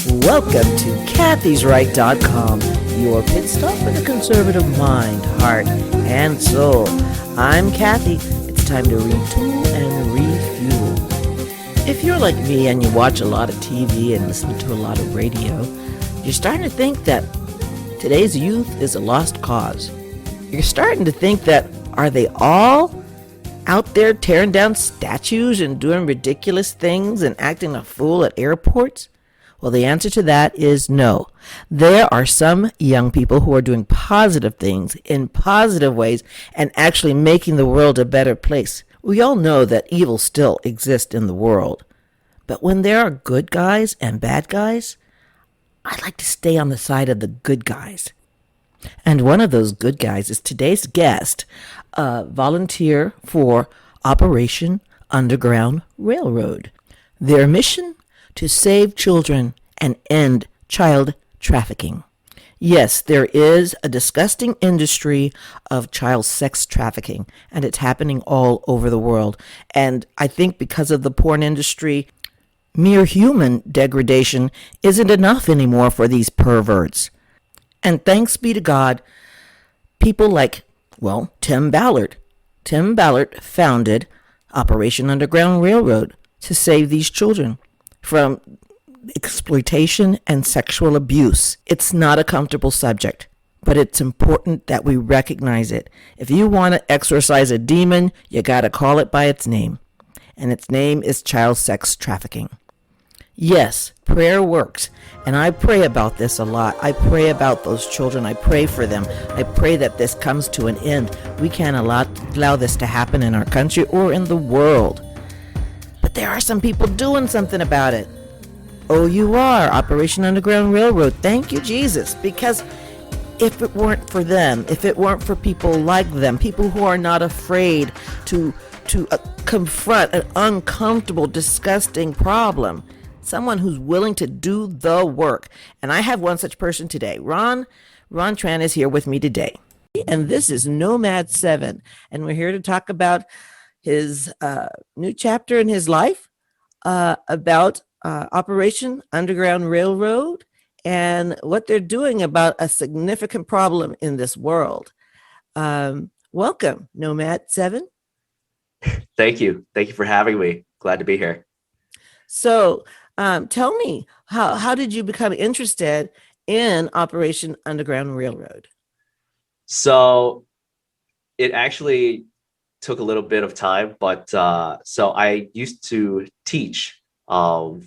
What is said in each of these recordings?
Welcome to kathysright.com, your pit stop for the conservative mind, heart, and soul. I'm Kathy. It's time to retool and refuel. If you're like me and you watch a lot of TV and listen to a lot of radio, you're starting to think that today's youth is a lost cause. You're starting to think that, are they all out there tearing down statues and doing ridiculous things and acting a fool at airports? Well, the answer to that is no. There are some young people who are doing positive things in positive ways and actually making the world a better place. We all know that evil still exists in the world. But when there are good guys and bad guys, I like to stay on the side of the good guys. And one of those good guys is today's guest, a volunteer for Operation Underground Railroad. Their mission? To save children and end child trafficking. Yes, there is a disgusting industry of child sex trafficking, and it's happening all over the world. And I think because of the porn industry, mere human degradation isn't enough anymore for these perverts. And thanks be to God, people like, Tim Ballard. Tim Ballard founded Operation Underground Railroad to save these children from exploitation and sexual abuse. It's not a comfortable subject, but it's important that we recognize it. If you want to exorcise a demon, you got to call it by its name. And its name is child sex trafficking. Yes, prayer works. And I pray about this a lot. I pray about those children. I pray for them. I pray that this comes to an end. We can't allow this to happen in our country or in the world. But there are some people doing something about it. OUR, Operation Underground Railroad. Thank you, Jesus. Because if it weren't for them, if it weren't for people like them, people who are not afraid to confront an uncomfortable, disgusting problem, someone who's willing to do the work. And I have one such person today. Ron Tran is here with me today. And this is Nomad7. And we're here to talk about his new chapter in his life, about Operation Underground Railroad and what they're doing about a significant problem in this world. Welcome, Nomad7. Thank you. Thank you for having me. Glad to be here. So tell me, how did you become interested in Operation Underground Railroad? So it actually took a little bit of time, but so I used to teach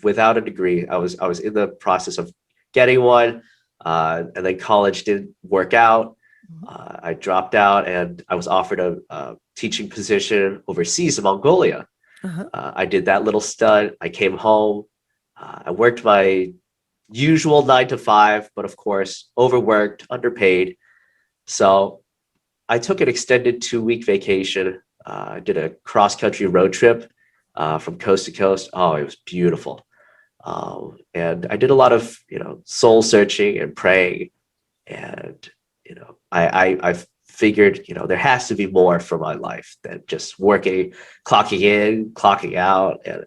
without a degree. I was in the process of getting one, and then college didn't work out. I dropped out, and I was offered a teaching position overseas in Mongolia. I did that little stunt. I came home. I worked my usual 9 to 5, but of course, overworked, underpaid. So I took an extended 2-week vacation. I did a cross-country road trip from coast to coast. Oh, it was beautiful. And I did a lot of, soul searching and praying. And, I figured, there has to be more for my life than just working, clocking in, clocking out, and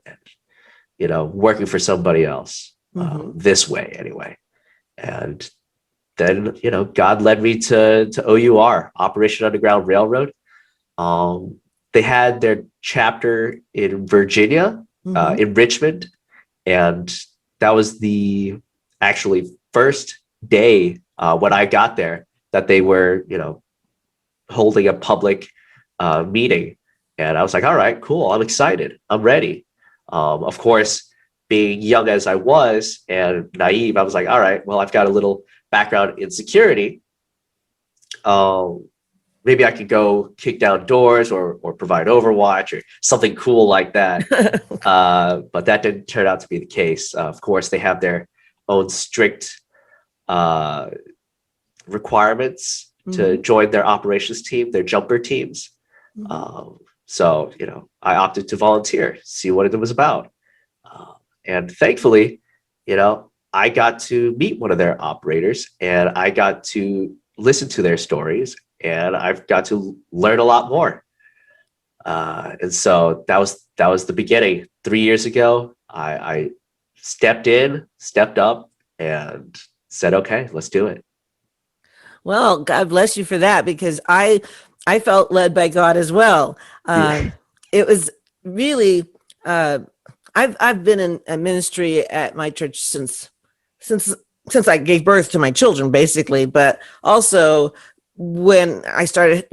working for somebody else this way anyway. And then, God led me to OUR, Operation Underground Railroad. They had their chapter in Virginia, in Richmond. And that was the actually first day when I got there that they were, holding a public meeting. And I was like, all right, cool. I'm excited. I'm ready. Of course, being young as I was and naive, I was like, all right, well, I've got a little background in security. Maybe I could go kick down doors or provide Overwatch or something cool like that. But that didn't turn out to be the case. Of course, they have their own strict requirements to join their operations team, their jumper teams. So, I opted to volunteer, see what it was about. And thankfully, I got to meet one of their operators and I got to listen to their stories and I've got to learn a lot more. And so that was the beginning. 3 years ago, I stepped up and said, okay, let's do it. Well, God bless you for that, because I felt led by God as well. Yeah. It was really uh, I've been in a ministry at my church since since I gave birth to my children, basically, but also when I started,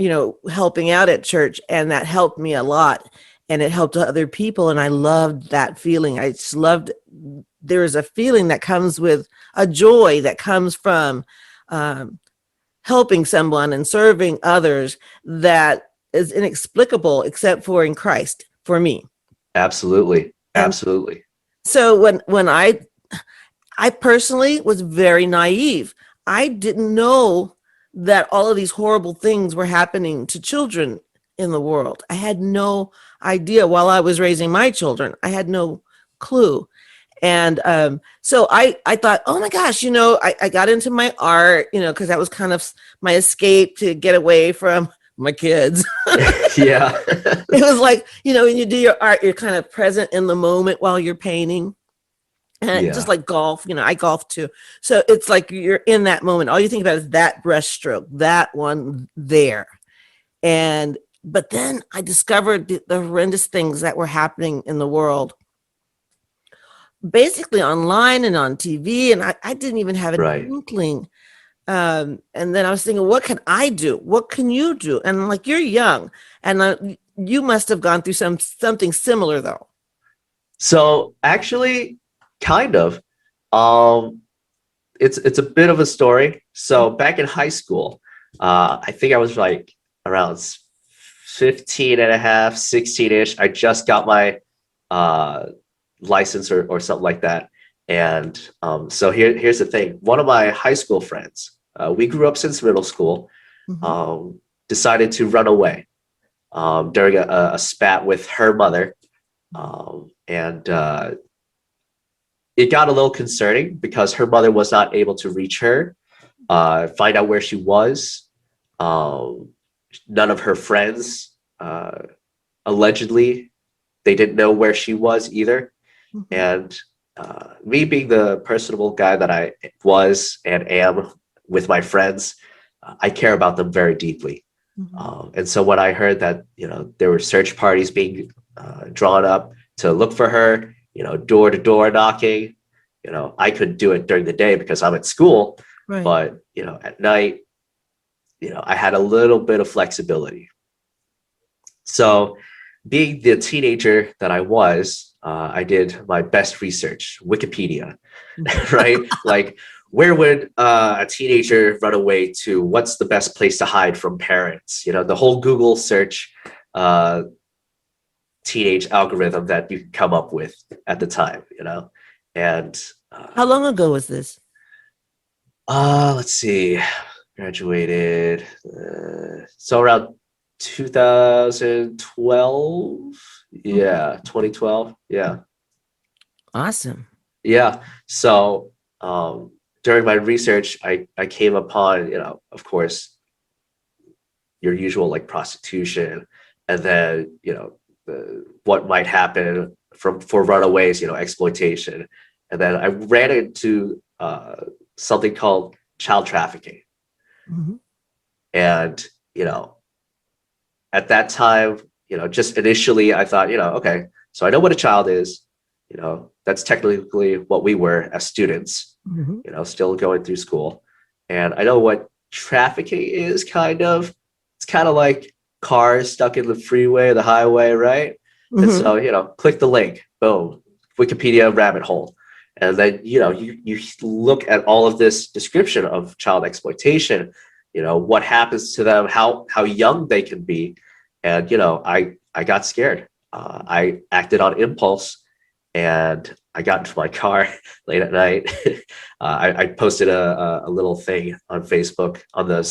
helping out at church, and that helped me a lot, and it helped other people, and I loved that feeling. I just loved. There is a feeling that comes with a joy that comes from um, helping someone and serving others that is inexplicable except for in Christ for me. Absolutely. And Absolutely. so when I personally was very naive. I didn't know that all of these horrible things were happening to children in the world. I had no idea while I was raising my children. I had no clue. And so I thought, oh my gosh, I got into my art, because that was kind of my escape to get away from my kids. Yeah. It was like, when you do your art, you're kind of present in the moment while you're painting. And just Yeah. like golf, I golf too. So it's like you're in that moment. All you think about is that brushstroke, that one there. But then I discovered the horrendous things that were happening in the world, basically online and on TV. And I didn't even have an Right. inkling. And then I was thinking, what can I do? What can you do? And I'm like, you're young, and you must have gone through something similar, though. So actually, kind of. Um, it's a bit of a story. So back in high school, I think I was like around 15 and a half, 16-ish. I just got my uh, license or something like that. And so here's the thing. One of my high school friends, we grew up since middle school, Mm-hmm. decided to run away during a spat with her mother. And it got a little concerning because her mother was not able to reach her, find out where she was. Um, None of her friends, allegedly, they didn't know where she was either. Mm-hmm. And me being the personable guy that I was and am with my friends, I care about them very deeply. Mm-hmm. And so when I heard that, there were search parties being drawn up to look for her, door to door knocking, I couldn't do it during the day because I'm at school, Right. but, at night, I had a little bit of flexibility. So being the teenager that I was, I did my best research, Wikipedia, right? Like, where would a teenager run away to? What's the best place to hide from parents? The whole Google search uh, teenage algorithm that you could come up with at the time, And How long ago was this? let's see, graduated so around 2012. Mhm. Yeah, 2012. Yeah. Awesome. Yeah. So during my research, I came upon, of course, your usual like prostitution, and then, what might happen for runaways, exploitation. And then I ran into something called child trafficking. Mm-hmm. And, at that time, just initially I thought, okay, so I know what a child is, that's technically what we were as students, Mm-hmm. still going through school. And I know what trafficking is kind of. It's kind of like cars stuck in the freeway, the highway, right? And Mm-hmm. so, click the link, boom, Wikipedia rabbit hole. And then, you look at all of this description of child exploitation, what happens to them, how young they can be. And, I got scared. I acted on impulse, and I got into my car late at night. I posted a little thing on Facebook on the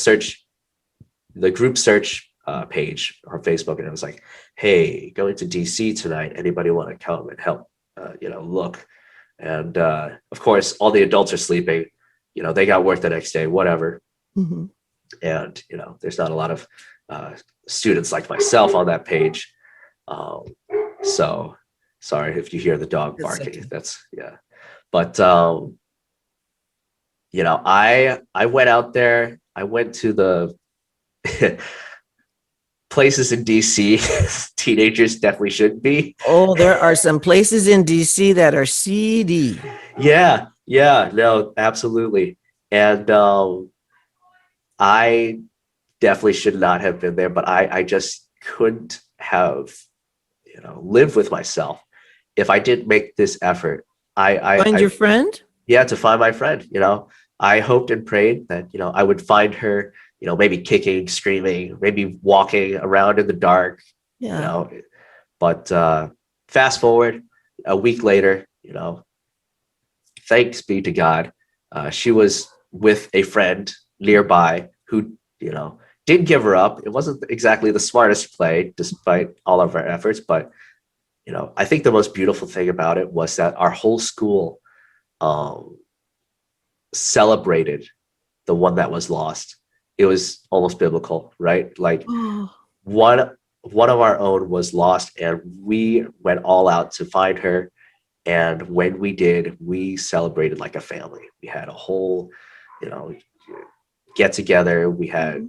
group search page on Facebook, and it was like, "Hey, going to DC tonight. Anybody want to come and help? Look." And of course, all the adults are sleeping. They got work the next day, whatever. Mm-hmm. And there's not a lot of students like myself on that page. Um, so sorry if you hear the dog That's barking. okay. That's yeah. But I went out there. I went to the places in DC teenagers definitely shouldn't be. Oh, there are some places in DC that are seedy. Yeah, no, absolutely. And I definitely should not have been there, but I just couldn't have, lived with myself if I didn't make this effort. Find I your friend? yeah, to find my friend, I hoped and prayed that, I would find her, maybe kicking, screaming, maybe walking around in the dark, you Yeah. know, but fast forward a week later, thanks be to God, she was with a friend nearby who, didn't give her up. It wasn't exactly the smartest play, despite all of our efforts. But, I think the most beautiful thing about it was that our whole school um, celebrated the one that was lost. It was almost biblical, right? Like Oh, one of our own was lost, and we went all out to find her. And when we did, we celebrated like a family. We had a whole, you know, get together. We had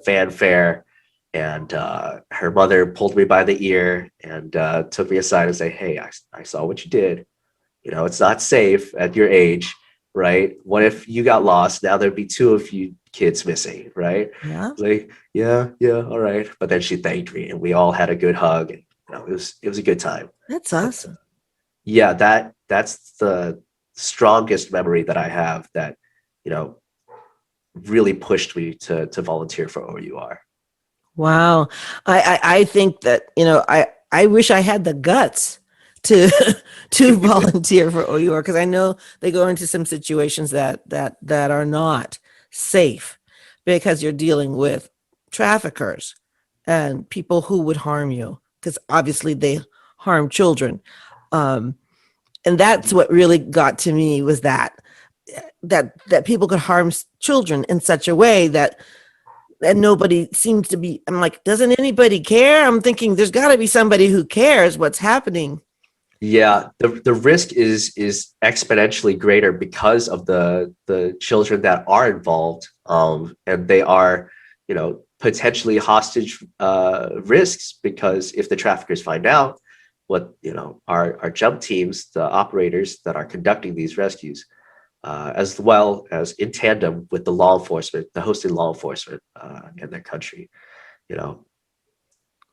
fanfare, and her mother pulled me by the ear and took me aside and say, "Hey, I saw what you did. It's not safe at your age, right? What if you got lost? Now there'd be two of you kids missing, right?" yeah. Like, yeah, all right. But then she thanked me, and we all had a good hug. And, it was a good time. That's But awesome. yeah, that's the strongest memory that I have that you know really pushed me to volunteer for OUR. Wow. I think that, I wish I had the guts to to volunteer for OUR because I know they go into some situations that are not safe because you're dealing with traffickers and people who would harm you because obviously they harm children. Um, and that's what really got to me was that people could harm children in such a way that and nobody seems to be. I'm like, doesn't anybody care? I'm thinking there's got to be somebody who cares what's happening. Yeah, the risk is exponentially greater because of the children that are involved, and they are, potentially hostage risks because if the traffickers find out what our jump teams, the operators that are conducting these rescues, as well as in tandem with the law enforcement, the hosted law enforcement in their country, you know,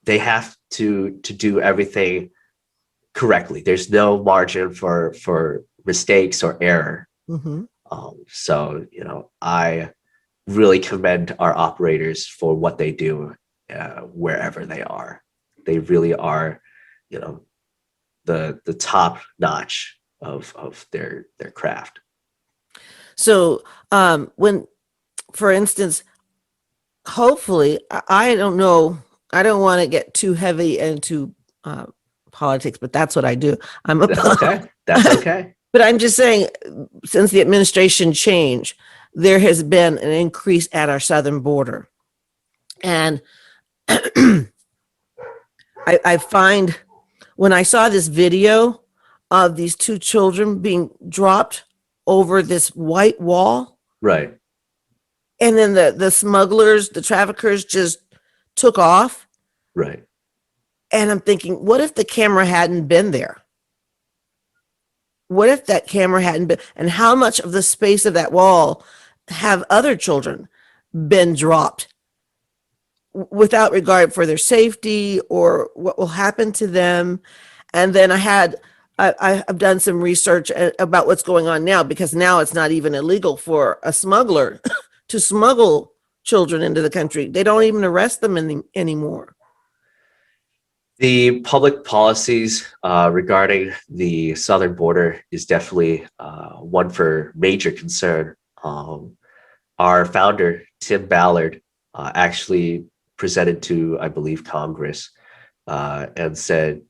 they have to do everything correctly. There's no margin for mistakes or error. Mm-hmm. So I really commend our operators for what they do wherever they are. They really are, you know, the top notch of their craft. So, when, for instance, hopefully, I don't know, I don't want to get too heavy into uh, politics, but that's what I do. I'm a, That's okay. That's okay. but I'm just saying, since the administration change, there has been an increase at our southern border, and I find when I saw this video of these two children being dropped over this white wall, Right. and then the smugglers, the traffickers just took off. Right. And I'm thinking, what if the camera hadn't been there? What if that camera hadn't been, and how much of the space of that wall have other children been dropped without regard for their safety or what will happen to them? And then I've done some research about what's going on now because now it's not even illegal for a smuggler to smuggle children into the country. They don't even arrest them anymore. The public policies regarding the southern border is definitely one for major concern. Our founder, Tim Ballard, actually presented to, I believe, Congress and said,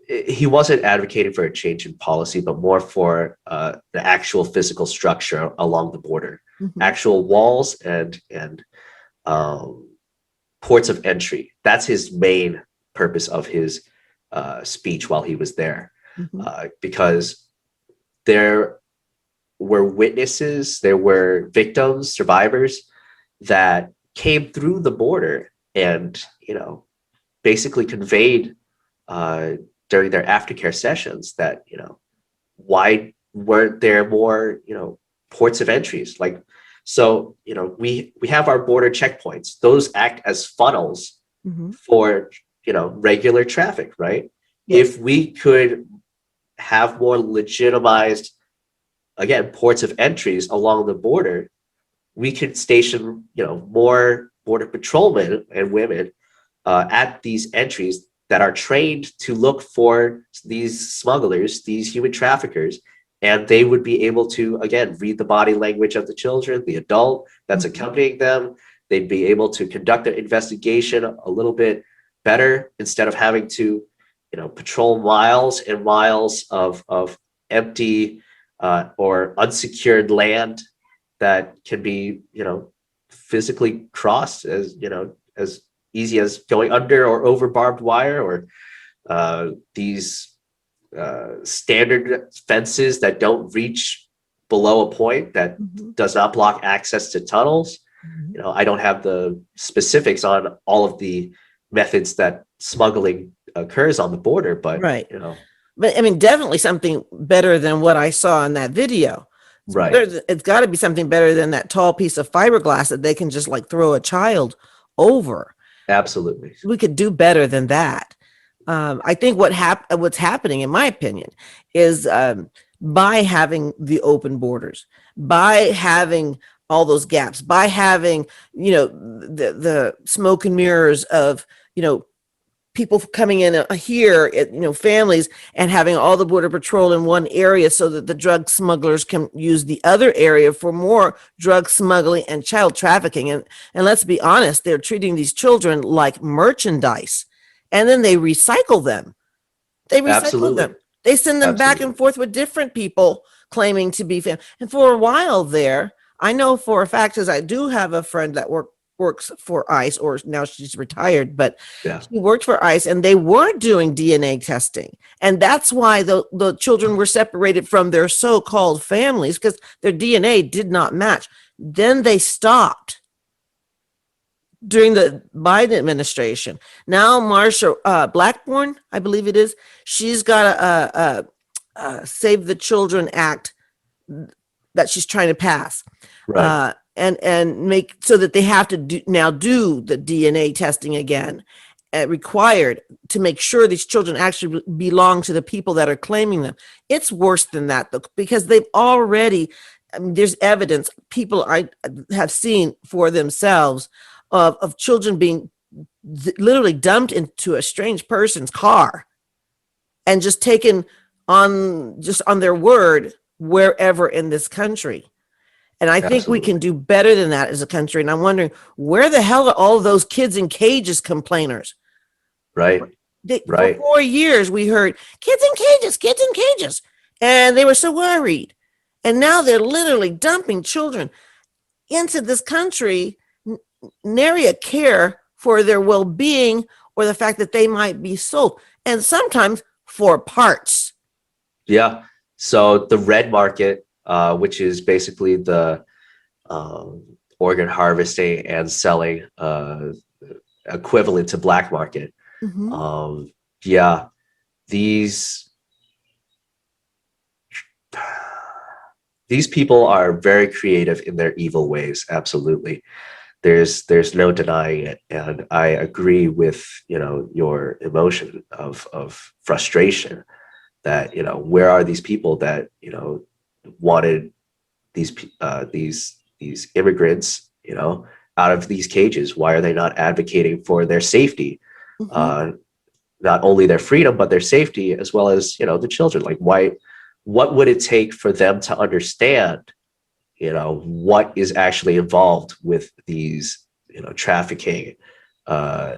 he wasn't advocating for a change in policy, but more for the actual physical structure along the border, Mhm. actual walls and um, ports of entry. That's his main purpose of his speech while he was there, Mhm. because there were witnesses, there were victims, survivors that came through the border and, basically conveyed uh, during their aftercare sessions that, why weren't there more, ports of entries? Like, so, we have our border checkpoints. Those act as funnels Mm-hmm. for, regular traffic, right? Yes. If we could have more legitimized, again, ports of entries along the border, we could station, more border patrolmen and women at these entries that are trained to look for these smugglers, these human traffickers, and they would be able to, again, read the body language of the children, the adult that's Mm-hmm. accompanying them. They'd be able to conduct an investigation a little bit better instead of having to, patrol miles and miles of empty or unsecured land that can be, physically crossed as easy as going under or over barbed wire, or these standard fences that don't reach below a point that Mm-hmm. does not block access to tunnels. Mm-hmm. I don't have the specifics on all of the methods that smuggling occurs on the border, but Right. But I mean, definitely something better than what I saw in that video. right, It's got to be something better than that tall piece of fiberglass that they can just like throw a child over. absolutely, We could do better than that. I think what's happening, in my opinion, is by having the open borders, by having all those gaps, by having the smoke and mirrors of people coming in here, families, and having all the border patrol in one area so that the drug smugglers can use the other area for more drug smuggling and child trafficking. And let's be honest, they're treating these children like merchandise, and then they recycle them. They recycle absolutely, them. They send them back absolutely, and forth with different people claiming to be family. And for a while there, I know for a fact, because I do have a friend that works for ICE, or now she's retired, but yeah, she worked for ICE, and they were doing DNA testing. And that's why the children were separated from their so-called families, because their DNA did not match. Then they stopped during the Biden administration. Now, Marsha Blackburn, I believe it is, she's got a Save the Children Act that she's trying to pass. right, And make so that they have to do the DNA testing again, required, to make sure these children actually belong to the people that are claiming them. It's worse than that, though, because they've already, I mean, there's evidence, people I have seen for themselves, of children being literally dumped into a strange person's car and just taken on their word wherever in this country. And I think we absolutely, can do better than that as a country. And I'm wondering, where the hell are all those kids in cages complainers? right, For right, 4 years, we heard kids in cages, kids in cages. And they were so worried. And now they're literally dumping children into this country, nary a care for their well-being or the fact that they might be sold, and sometimes for parts. yeah. So the red market, which is basically the organ harvesting and selling equivalent to black market. Mm-hmm. Yeah, these people are very creative in their evil ways. Absolutely, there's no denying it, and I agree with your emotion of frustration that where are these people that wanted these immigrants out of these cages? Why are they not advocating for their safety? Mm-hmm. uh Not only their freedom but their safety, as well as the children. Like, why? What would it take for them to understand what is actually involved with these trafficking uh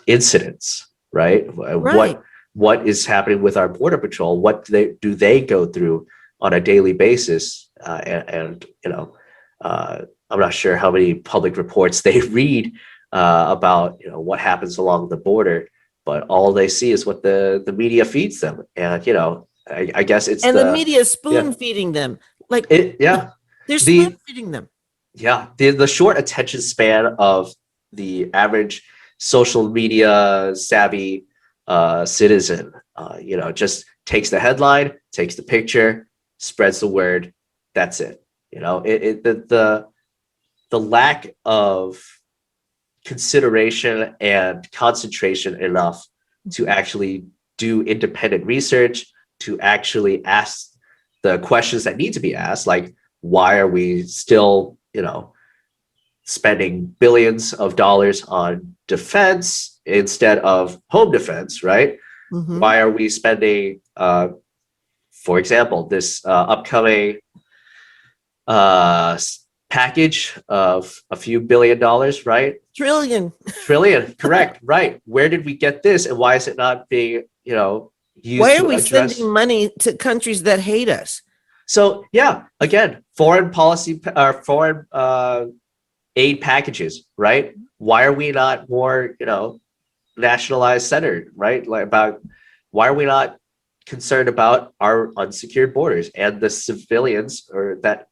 incidents, right? Right. What is happening with our border patrol? What do they go through on a daily basis? And I'm not sure how many public reports they read about what happens along the border, but all they see is what the media feeds them. And I guess it's And the the media is yeah, spoon feeding them Like Yeah. they're spoon The feeding them. Yeah, the short attention span of the average social media savvy citizen, just takes the headline, takes the picture, spreads the word. That's it. The lack of consideration and concentration enough to Mhm. actually do independent research, to actually ask the questions that need to be asked, like why are we still, spending billions of dollars on defense instead of home defense, right? Mhm. Why are we spending, for example, this upcoming uh, package of a few $1 billion, right? Trillion. Trillion, correct, right. Where did we get this and why is it not being, used Why are to we sending address? money to countries that hate us? So, yeah, again, foreign policy or foreign aid packages, right? Why are we not more, nationalized centered, right? Like about why are we not concerned about our unsecured borders and the civilians or that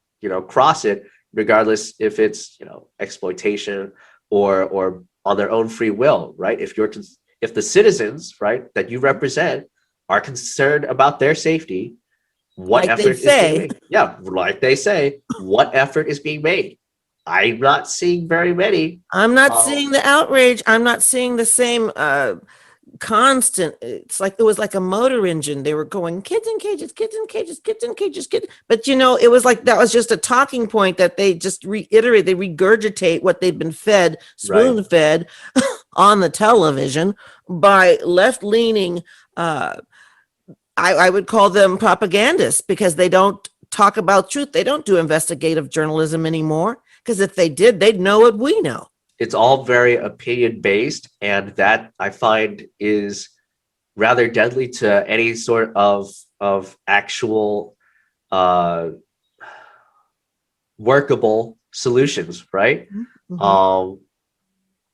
cross it, regardless if it's exploitation or on their own free will, right? If the citizens, right, that you represent are concerned about their safety, what Like they effort is being say, made? Yeah, like they say, what effort is being made? I'm not seeing very many. I'm not Um, seeing the outrage. I'm not seeing the same constant. It's like it was like a motor engine. They were going kids in cages, kids in cages, kids in cages, kids. But it was like that was just a talking point that they just reiterate. They regurgitate what they've been fed, right. spoon fed on the television by left leaning. Uh, I would call them propagandists because they don't talk about truth. They don't do investigative journalism anymore. Because if they did, they'd know what we know. It's all very opinion based, and that I find is rather deadly to any sort of actual uh, workable solutions, right? Mm-hmm. Um,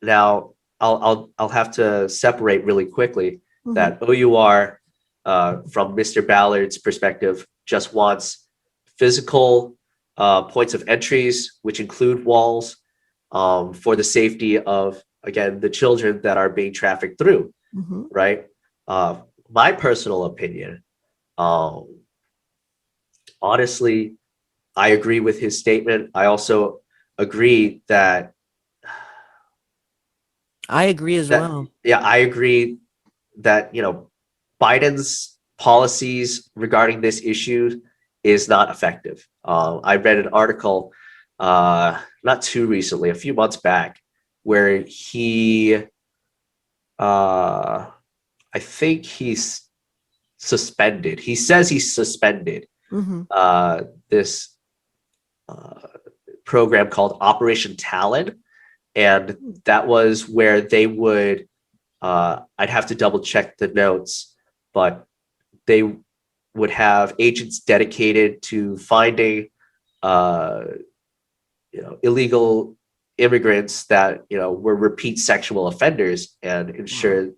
Now, I'll have to separate really quickly Mm-hmm. that OUR, from Mr. Ballard's perspective, just wants physical points of entries, which include walls, for the safety of, again, the children that are being trafficked through, Mm-hmm. right? Uh, my personal opinion, um, honestly, I agree with his statement. I also agree that I agree as that well. yeah, I agree that Biden's policies regarding this issue is not effective. I read an article not too recently, a few months back, where uh, I think he's suspended. He says he's suspended Mm-hmm. this uh, program called Operation Talon, and that was where they would. I'd have to double check the notes, but they would have agents dedicated to finding uh, illegal immigrants that were repeat sexual offenders and Wow. ensure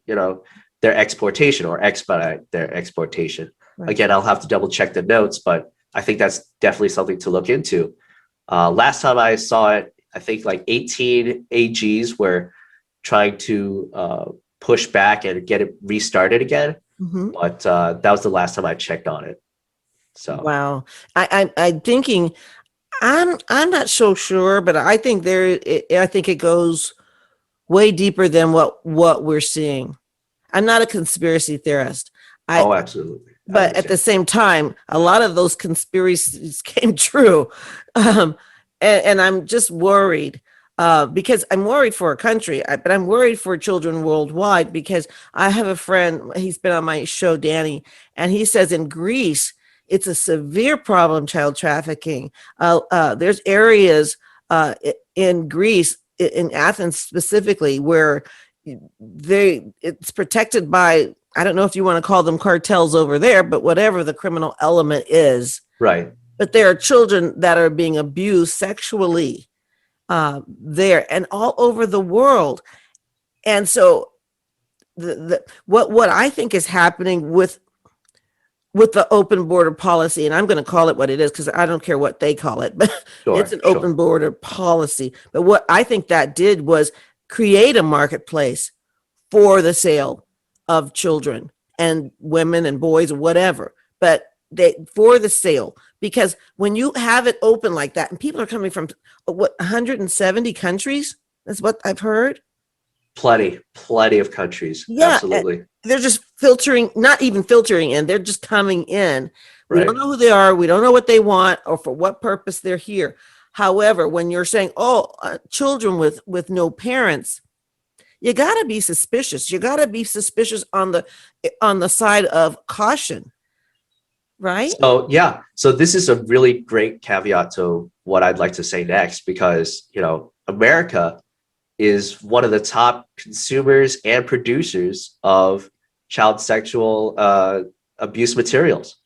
their exportation or expedite their exportation. Right. Again, I'll have to double check the notes, but I think that's definitely something to look into. Last time I saw it, I think like 18 AGs were trying to push back and get it restarted again, Mm-hmm. but that was the last time I checked on it. So, Wow. I'm thinking. I'm not so sure, but I think I think it goes way deeper than what we're seeing. I'm not a conspiracy theorist. I oh, absolutely, I But at the understand. same time, a lot of those conspiracies came true. Um, and I'm just worried because I'm worried for a country, but I'm worried for children worldwide because I have a friend, he's been on my show, Danny, and he says in Greece, it's a severe problem, child trafficking. There's areas in Greece, in Athens specifically, where it's protected by, I don't know if you want to call them cartels over there, but whatever the criminal element is. Right. But there are children that are being abused sexually there and all over the world. And so what I think is happening with with the open border policy, and I'm going to call it what it is because I don't care what they call it, but it's Sure, an sure. open border policy. But what I think that did was create a marketplace for the sale of children and women and boys, whatever. But they for the sale, because when you have it open like that, and people are coming from what 170 countries, that's what I've heard. Plenty of countries. Yeah, Absolutely. they're just filtering, not even filtering in, they're just coming in. We don't Right. know who they are, we don't know what they want or for what purpose they're here. However, when you're saying, oh, children with no parents, you got to be suspicious. You got to be suspicious on the side of caution, right? So yeah, so this is a really great caveat to what I'd like to say next, because America is one of the top consumers and producers of child sexual abuse materials.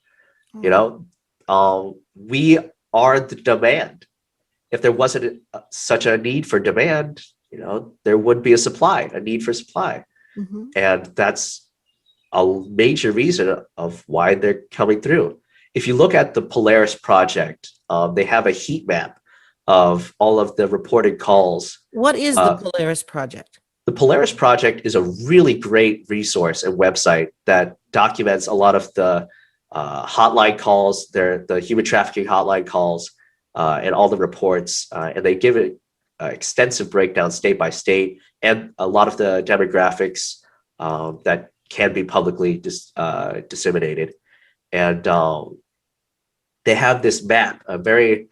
You know, we are the demand. If there wasn't such a need for demand, there would be a need for supply, Mm-hmm. and that's a major reason of why they're coming through. If you look at the Polaris project, they have a heat map of all of the reported calls. What is the Polaris Project? The Polaris project is a really great resource and website that documents a lot of the hotline calls, the human trafficking hotline calls, and all the reports, and they give it extensive breakdown state by state, and a lot of the demographics that can be publicly disseminated. And they have this map, a very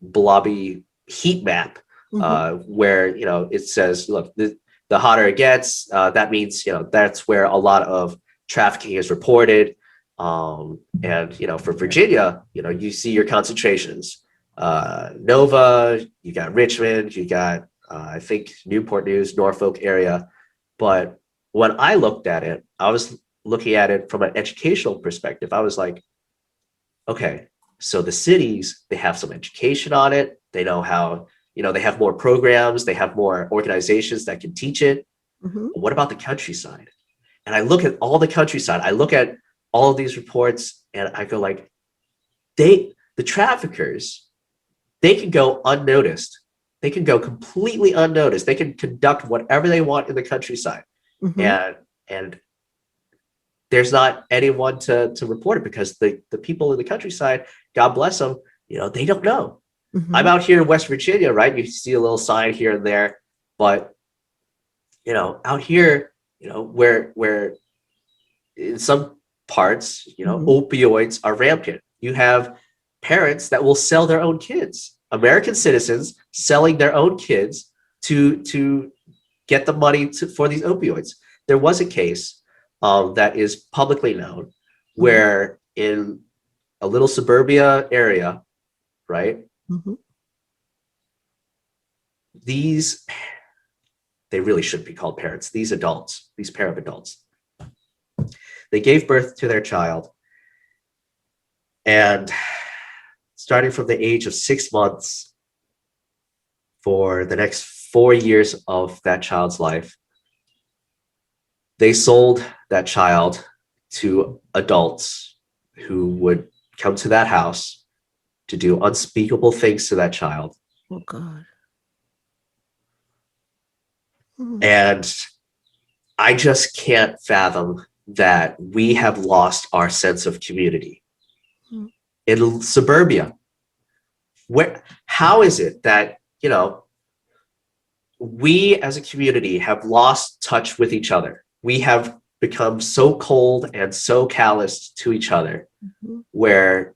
blobby heat map, where it says, look, the hotter it gets, that means that's where a lot of trafficking is reported. And for Virginia, you see your concentrations. Nova, you got Richmond, you got I think Newport News, Norfolk area. But when I looked at it, I was looking at it from an educational perspective. I was like, okay, so the cities, they have some education on it. They know how, they have more programs, they have more organizations that can teach it. Mm-hmm. What about the countryside? And I look at all the countryside, I look at all of these reports, and I go like, the traffickers, they can go unnoticed. They can go completely unnoticed. They can conduct whatever they want in the countryside. Mm-hmm. And there's not anyone to report it, because the people in the countryside, God bless them, they don't know. Mm-hmm. I'm out here in West Virginia, right? You see a little sign here and there, but out here, where in some parts, opioids are rampant. You have parents that will sell their own kids, American citizens selling their own kids to get the money for these opioids. There was a case that is publicly known where in a little suburbia area, right? Mm-hmm. They really shouldn't be called parents. These adults, these pair of adults, they gave birth to their child, and starting from the age of 6 months for the next 4 years of that child's life, they sold that child to adults who would come to that house to do unspeakable things to that child. Oh, God. Mm-hmm. And I just can't fathom that we have lost our sense of community. Mm-hmm. In suburbia, how is it that, we as a community have lost touch with each other? We have become so cold and so callous to each other, where,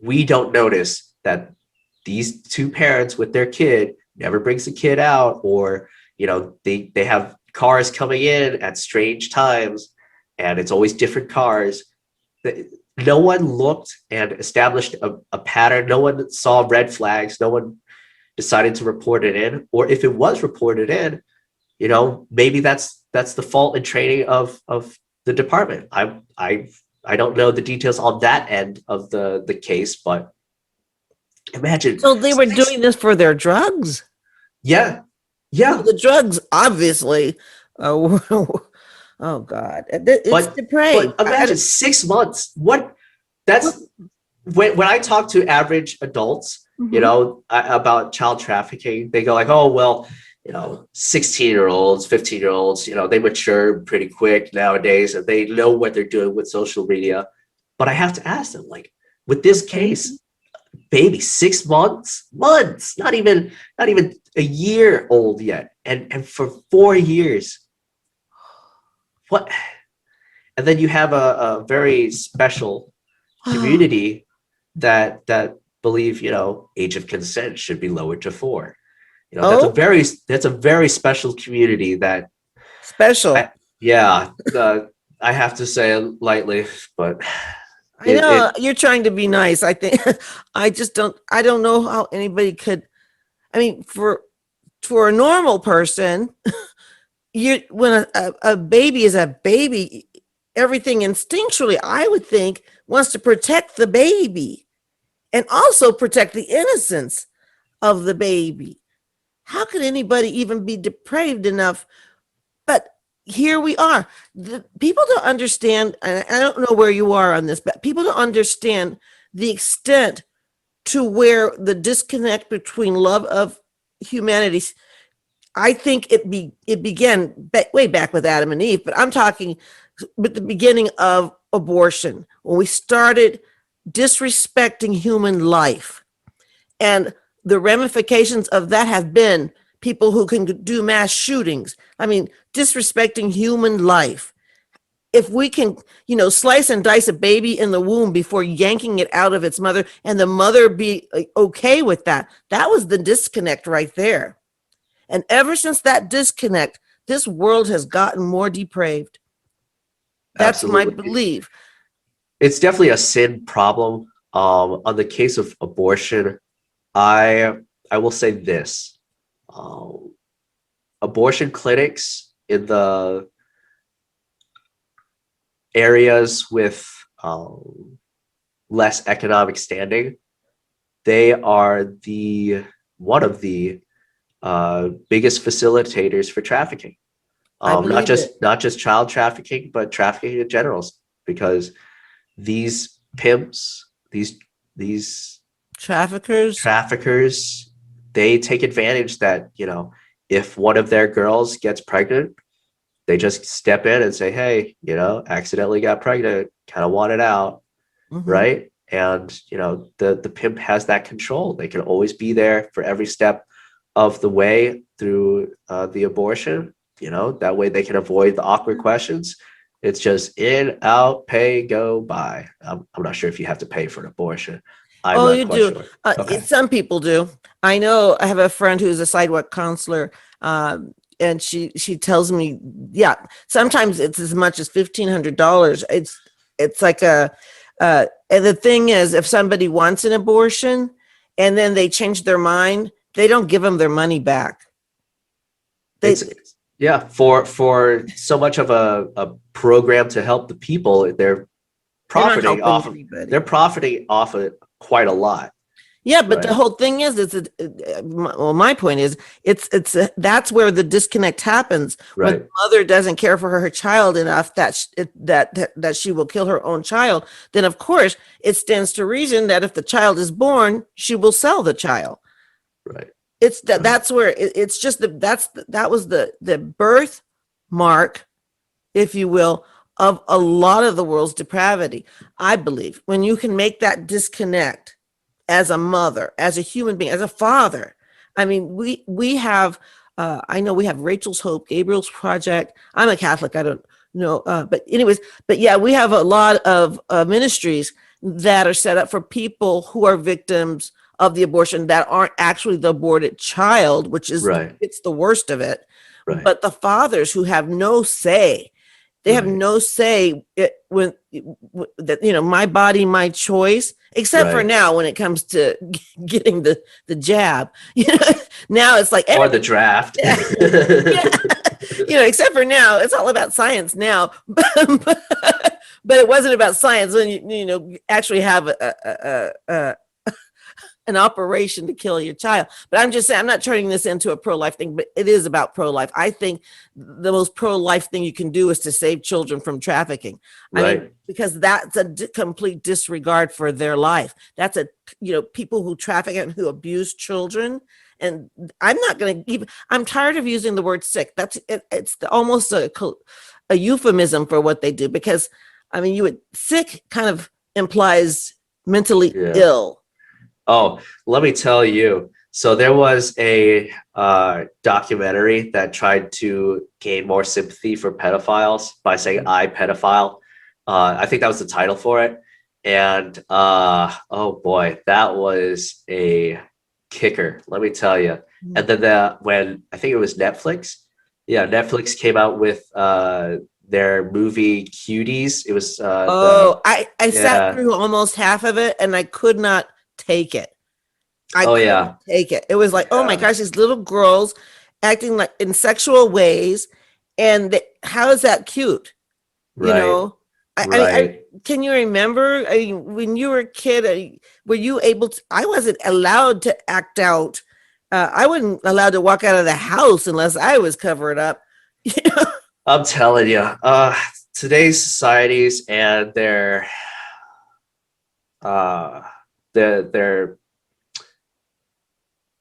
we don't notice that these two parents with their kid never brings the kid out, or, they have cars coming in at strange times, and it's always different cars. No one looked and established a pattern. No one saw red flags. No one decided to report it in, or if it was reported in, maybe that's the fault and training of the department. I don't know the details on that end of the case, but imagine. So they were doing this for their drugs? Yeah. Well, the drugs, obviously, Oh God, it's But depraved. imagine 6 months. What that's when I talk to average adults, Mhm. about child trafficking, they go like, oh, well, 16-year-olds, 15-year-olds, they mature pretty quick nowadays and they know what they're doing with social media. But I have to ask them, like, with this case, baby, 6 months, not even a year old yet. And for 4 years, what? And then you have a very special community that believe age of consent should be lowered to 4. Oh, That's a very special community that special. I, yeah, I have to say it lightly, but I it know it you're trying to be nice. I think I don't know how anybody could. I mean, for a normal person, you when a baby is a baby, everything instinctually, I would think, wants to protect the baby and also protect the innocence of the baby. How could anybody even be depraved enough? But here we are. People don't understand, and I don't know where you are on this, but people don't understand the extent to where the disconnect between love of humanity. I think it began way back with Adam and Eve, but I'm talking with the beginning of abortion, when we started disrespecting human life. And the ramifications of that have been people who can do mass shootings. I mean, disrespecting human life. If we can, slice and dice a baby in the womb before yanking it out of its mother and the mother be okay with that, that was the disconnect right there. And ever since that disconnect, this world has gotten more depraved. That's my absolutely, belief. it's definitely a sin problem. On the case of abortion, I I will say this: um, abortion clinics in the areas with less economic standing, they are the one of the biggest facilitators for trafficking. I Not believe it. just child trafficking, but trafficking in general, because these pimps, these Traffickers. traffickers, they take advantage that if one of their girls gets pregnant, they just step in and say, hey, accidentally got pregnant, kind of want it out, Mhm. right? And the pimp has that control. They can always be there for every step of the way through the abortion. That way they can avoid the awkward questions. It's just in, out, pay, go, buy. I'm not sure if you have to pay for an abortion. I'm Oh, not you quite do. sure. Okay. Some people do. I know. I have a friend who's a sidewalk counselor, and she tells me, yeah, sometimes it's as much as $1,500. It's like and the thing is, if somebody wants an abortion and then they change their mind, they don't give them their money back. They It's yeah, for so much of a program to help the people, they're not profiting helping off of they're anybody. profiting off of it quite a lot, Yeah, but the right? whole thing is, well, my point is, that's where the disconnect happens when the Right. mother doesn't care for her child enough that she will kill her own child. Then, of course, it stands to reason that if the child is born, she will sell the child. Right. It's that Right. that's where it's just that was the birth mark, if you will, of a lot of the world's depravity. I believe when you can make that disconnect as a mother, as a human being, as a father. I mean, we have. I know we have Rachel's Hope, Gabriel's Project. I'm a Catholic. I don't know, but anyways, but yeah, we have a lot of ministries that are set up for people who are victims of the abortion that aren't actually the aborted child, which is Right. it's the worst of it, Right. but the fathers who have no say. They have Right. no say when that my body, my choice. Except for Right. now, when it comes to getting the jab, now it's like Or everybody. the draft. Yeah, yeah. Except for now, it's all about science now. But it wasn't about science when you actually have an operation to kill your child. But I'm just saying, I'm not turning this into a pro-life thing, but it is about pro-life. I think the most pro-life thing you can do is to save children from trafficking. I mean, Right. because that's a complete disregard for their life. That's people who traffic and who abuse children. And I'm not going to even, I'm tired of using the word sick. It's almost a euphemism for what they do, because I mean, sick kind of implies mentally Yeah. ill. Oh, let me tell you. So there was a documentary that tried to gain more sympathy for pedophiles by saying "I pedophile." I think that was the title for it. And oh boy, that was a kicker. Let me tell you. And then when I think it was Netflix, yeah, Netflix came out with their movie Cuties. It was Oh, I sat yeah. through almost half of it and I could not take it. I Oh couldn't yeah, take it. It was like, oh my yeah. gosh, these little girls acting like in sexual ways. And how is that cute? You Right, know, I right. can you remember when you were a kid, were you able to, I wasn't allowed to act out. I wasn't allowed to walk out of the house unless I was covered up. I'm telling you, today's societies and uh, their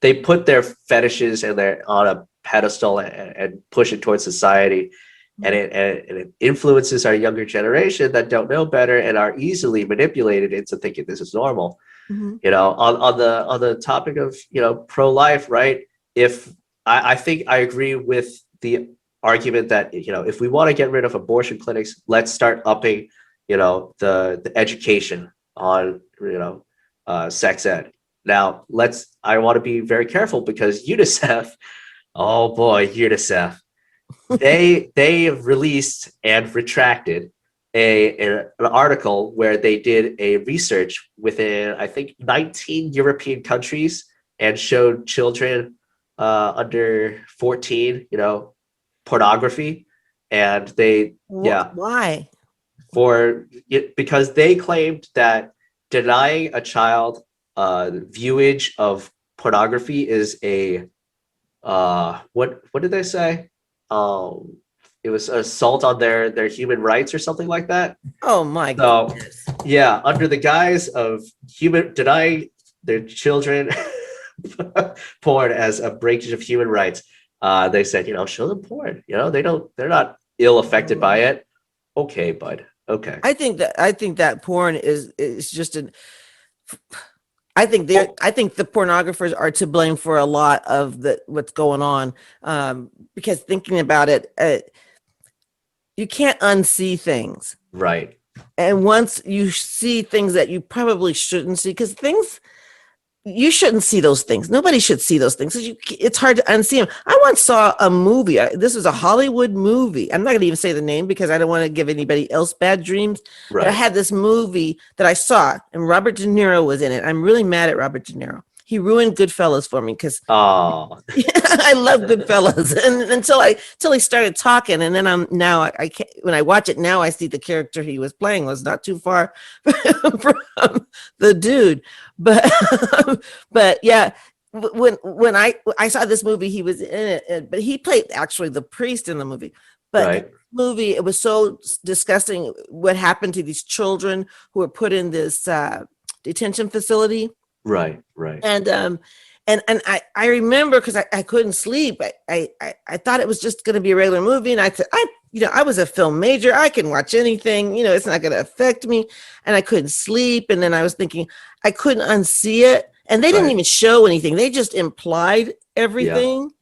they put their fetishes and their on a pedestal and push it towards society, and it influences our younger generation that don't know better and are easily manipulated into thinking this is normal. Mhm. You know, on the topic of pro life, right? If I think I agree with the argument that if we want to get rid of abortion clinics, let's start upping the education on sex ed. Now I want to be very careful because UNICEF, oh boy, UNICEF, they released and retracted an article where they did a research within I think 19 European countries and showed children under 14 pornography. And they yeah Why? for it because they claimed that denying a child viewage of pornography is a what did they say? Um, it was assault on their human rights or something like that. Oh my So goodness. yeah, under the guise of human denying their children porn as a breakage of human rights, they said, show them porn. They're not ill affected by it. Okay, bud. Okay. I think that porn is just an Well, I think the pornographers are to blame for a lot of what's going on. Because thinking about it, you can't unsee things. right. And once you see things that you probably shouldn't see, because things you shouldn't see those things. Nobody should see those things. It's hard to unsee them. I once saw a movie. This was a Hollywood movie. I'm not going to even say the name because I don't want to give anybody else bad dreams. But I Right. had this movie that I saw, and Robert De Niro was in it. I'm really mad at Robert De Niro. He ruined Goodfellas for me because Oh, I love Goodfellas, and until he started talking, and then I can't, when I watch it now, I see the character he was playing was not too far from the dude, but but yeah, when I saw this movie, he was in it, but he played actually the priest in the movie, but. right. Movie, it was so disgusting what happened to these children who were put in this detention facility, Right. Right. and I remember because I couldn't sleep. I thought it was just going to be a regular movie, and I said I was a film major. I can watch anything. It's not going to affect me. And I couldn't sleep. And then I was thinking I couldn't unsee it. And they didn't Right. even show anything. They just implied Yeah. everything.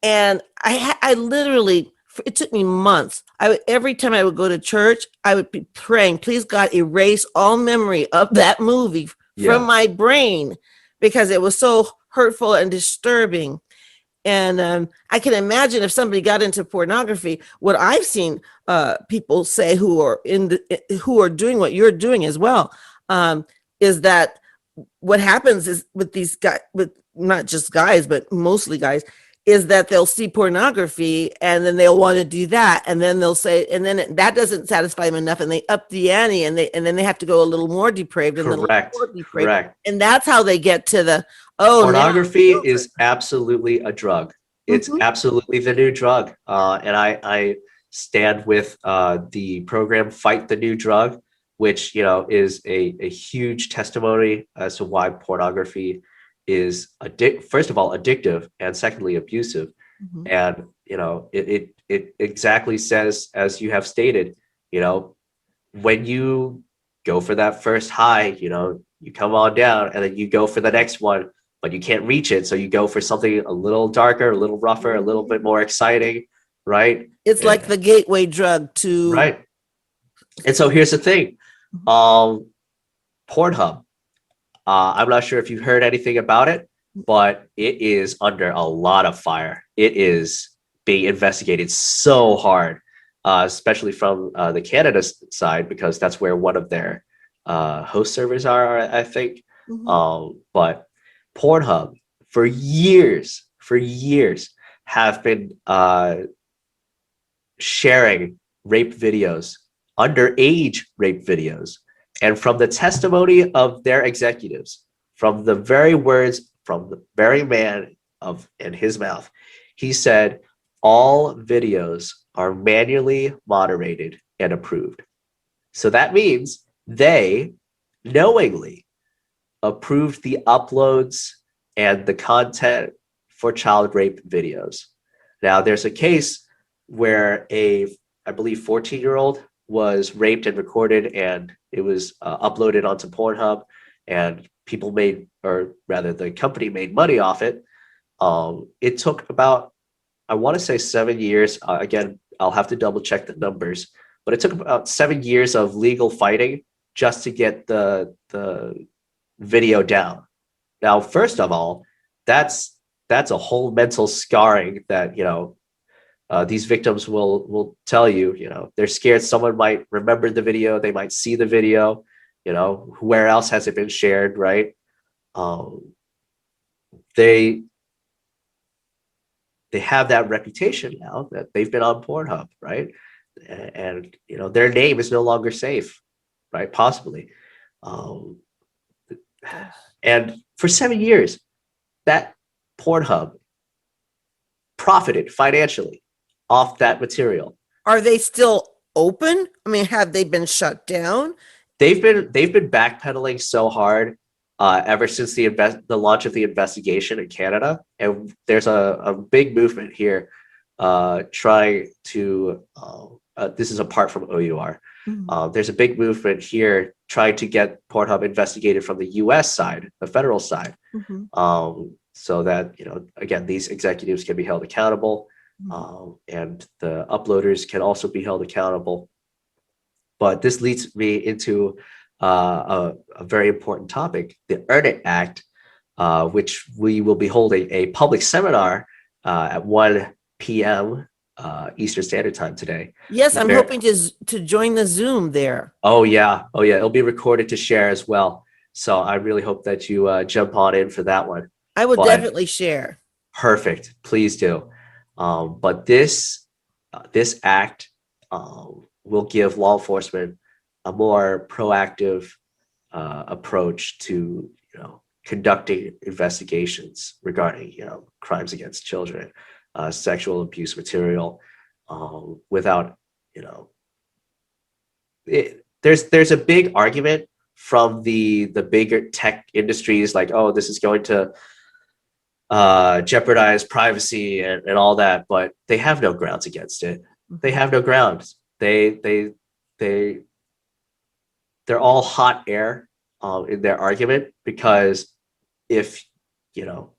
And I literally, it took me months. Every time I would go to church, I would be praying, please God, erase all memory of that movie from Yeah. my brain because it was so hurtful and disturbing. And I can imagine if somebody got into pornography, what I've seen people say who are who are doing what you're doing as well, is that what happens is with these guys, with not just guys, but mostly guys, is that they'll see pornography and then they'll want to do that, and then they'll say, and then that doesn't satisfy them enough, and they up the ante, and then they have to go a little more depraved and then a little Correct. more depraved, Correct. and that's how they get to the, oh, now Pornography children. is absolutely a drug. It's Mhm. absolutely the new drug. And I stand with the program Fight the New Drug, which, is a huge testimony as to why pornography is first of all, addictive, and secondly, abusive. Mhm. And, it exactly says, as you have stated, when you go for that first high, you come on down and then you go for the next one, but you can't reach it. So you go for something a little darker, a little rougher, a little bit more exciting, right? It's like the gateway drug to. Right. And so here's the thing. Mhm. Pornhub, I'm not sure if you've heard anything about it, but it is under a lot of fire. It is being investigated so hard, especially from the Canada side, because that's where one of their host servers are, I think. Mhm. But Pornhub, for years, have been sharing rape videos, underage rape videos. And from the testimony of their executives, from the very words from the very man in his mouth, he said, all videos are manually moderated and approved. So that means they knowingly approved the uploads and the content for child rape videos. Now, there's a case where I believe, 14-year-old was raped and recorded, and it was uploaded onto Pornhub, and people made, or rather, the company made money off it. It took about, I want to say, 7 years. Again, I'll have to double check the numbers, but it took about 7 years of legal fighting just to get the video down. Now, first of all, that's a whole mental scarring that these victims will tell you. They're scared someone might remember the video, they might see the video. Where else has it been shared, right? Um, they they have that reputation now that they've been on Pornhub, right? And their name is no longer safe, right? Possibly. Um, and for 7 years, that Pornhub profited financially off that material. Are they still open? I mean, have they been shut down? They've been backpedaling so hard ever since the launch of the investigation in Canada, and there's a big movement here trying to. This is apart from OUR. Mhm. There's a big movement here trying to get Pornhub investigated from the U.S. side, the federal side, Mhm. so that again, these executives can be held accountable, and the uploaders can also be held accountable. But this leads me into a very important topic, the Earn It Act, which we will be holding a public seminar at 1 p.m. Eastern Standard Time today. Yes, I'm There, hoping to join the Zoom there. oh yeah, it'll be recorded to share as well. So I really hope that you jump on in for that one. I will But definitely share. perfect, please do. But this act will give law enforcement a more proactive approach to conducting investigations regarding crimes against children, sexual abuse material, without there's a big argument from the bigger tech industries, like, oh, this is going to jeopardize privacy and all that, but they have no grounds against it. They have no grounds. They they're all hot air in their argument, because if you know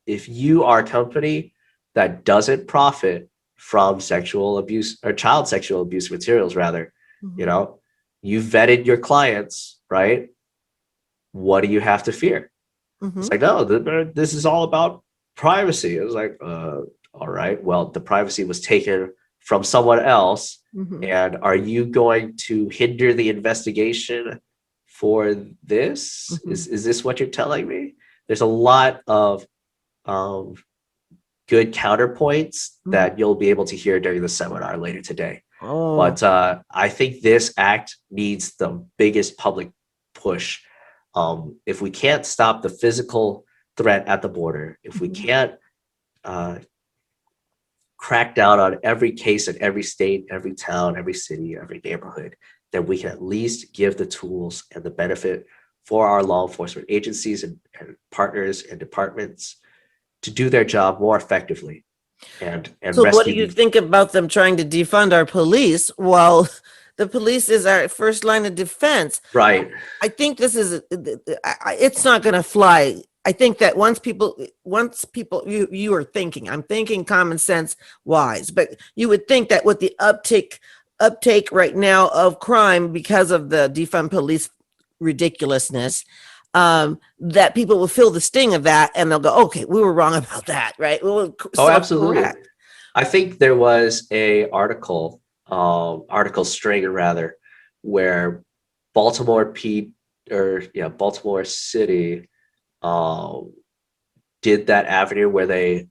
if you are a company that doesn't profit from sexual abuse or child sexual abuse materials, rather, you Mhm. know, you vetted your clients, right? What do you have to fear? It's Mhm. like, no, this is all about privacy. It was like, all right, well, the privacy was taken from someone else. Mhm. And are you going to hinder the investigation for this? Mhm. Is this what you're telling me? There's a lot of um, good counterpoints Mhm. that you'll be able to hear during the seminar later today. Oh. But I think this act needs the biggest public push. If we can't stop the physical threat at the border, if we Mhm. can't uh, crack down on every case in every state, every town, every city, every neighborhood, then we can at least give the tools and the benefit for our law enforcement agencies and partners and departments to do their job more effectively and So what do rescue you these. think about them trying to defund our police while the police is our first line of defense? Right. I think this is it's not going to fly. I think that once people you are thinking, I'm thinking common sense wise, but you would think that with the uptake right now of crime because of the defund police ridiculousness, that people will feel the sting of that and they'll go, okay, we were wrong about that, right? We will Oh, self absolutely. correct. I think there was a article string rather, where Baltimore P or yeah, Baltimore City um, did that avenue where they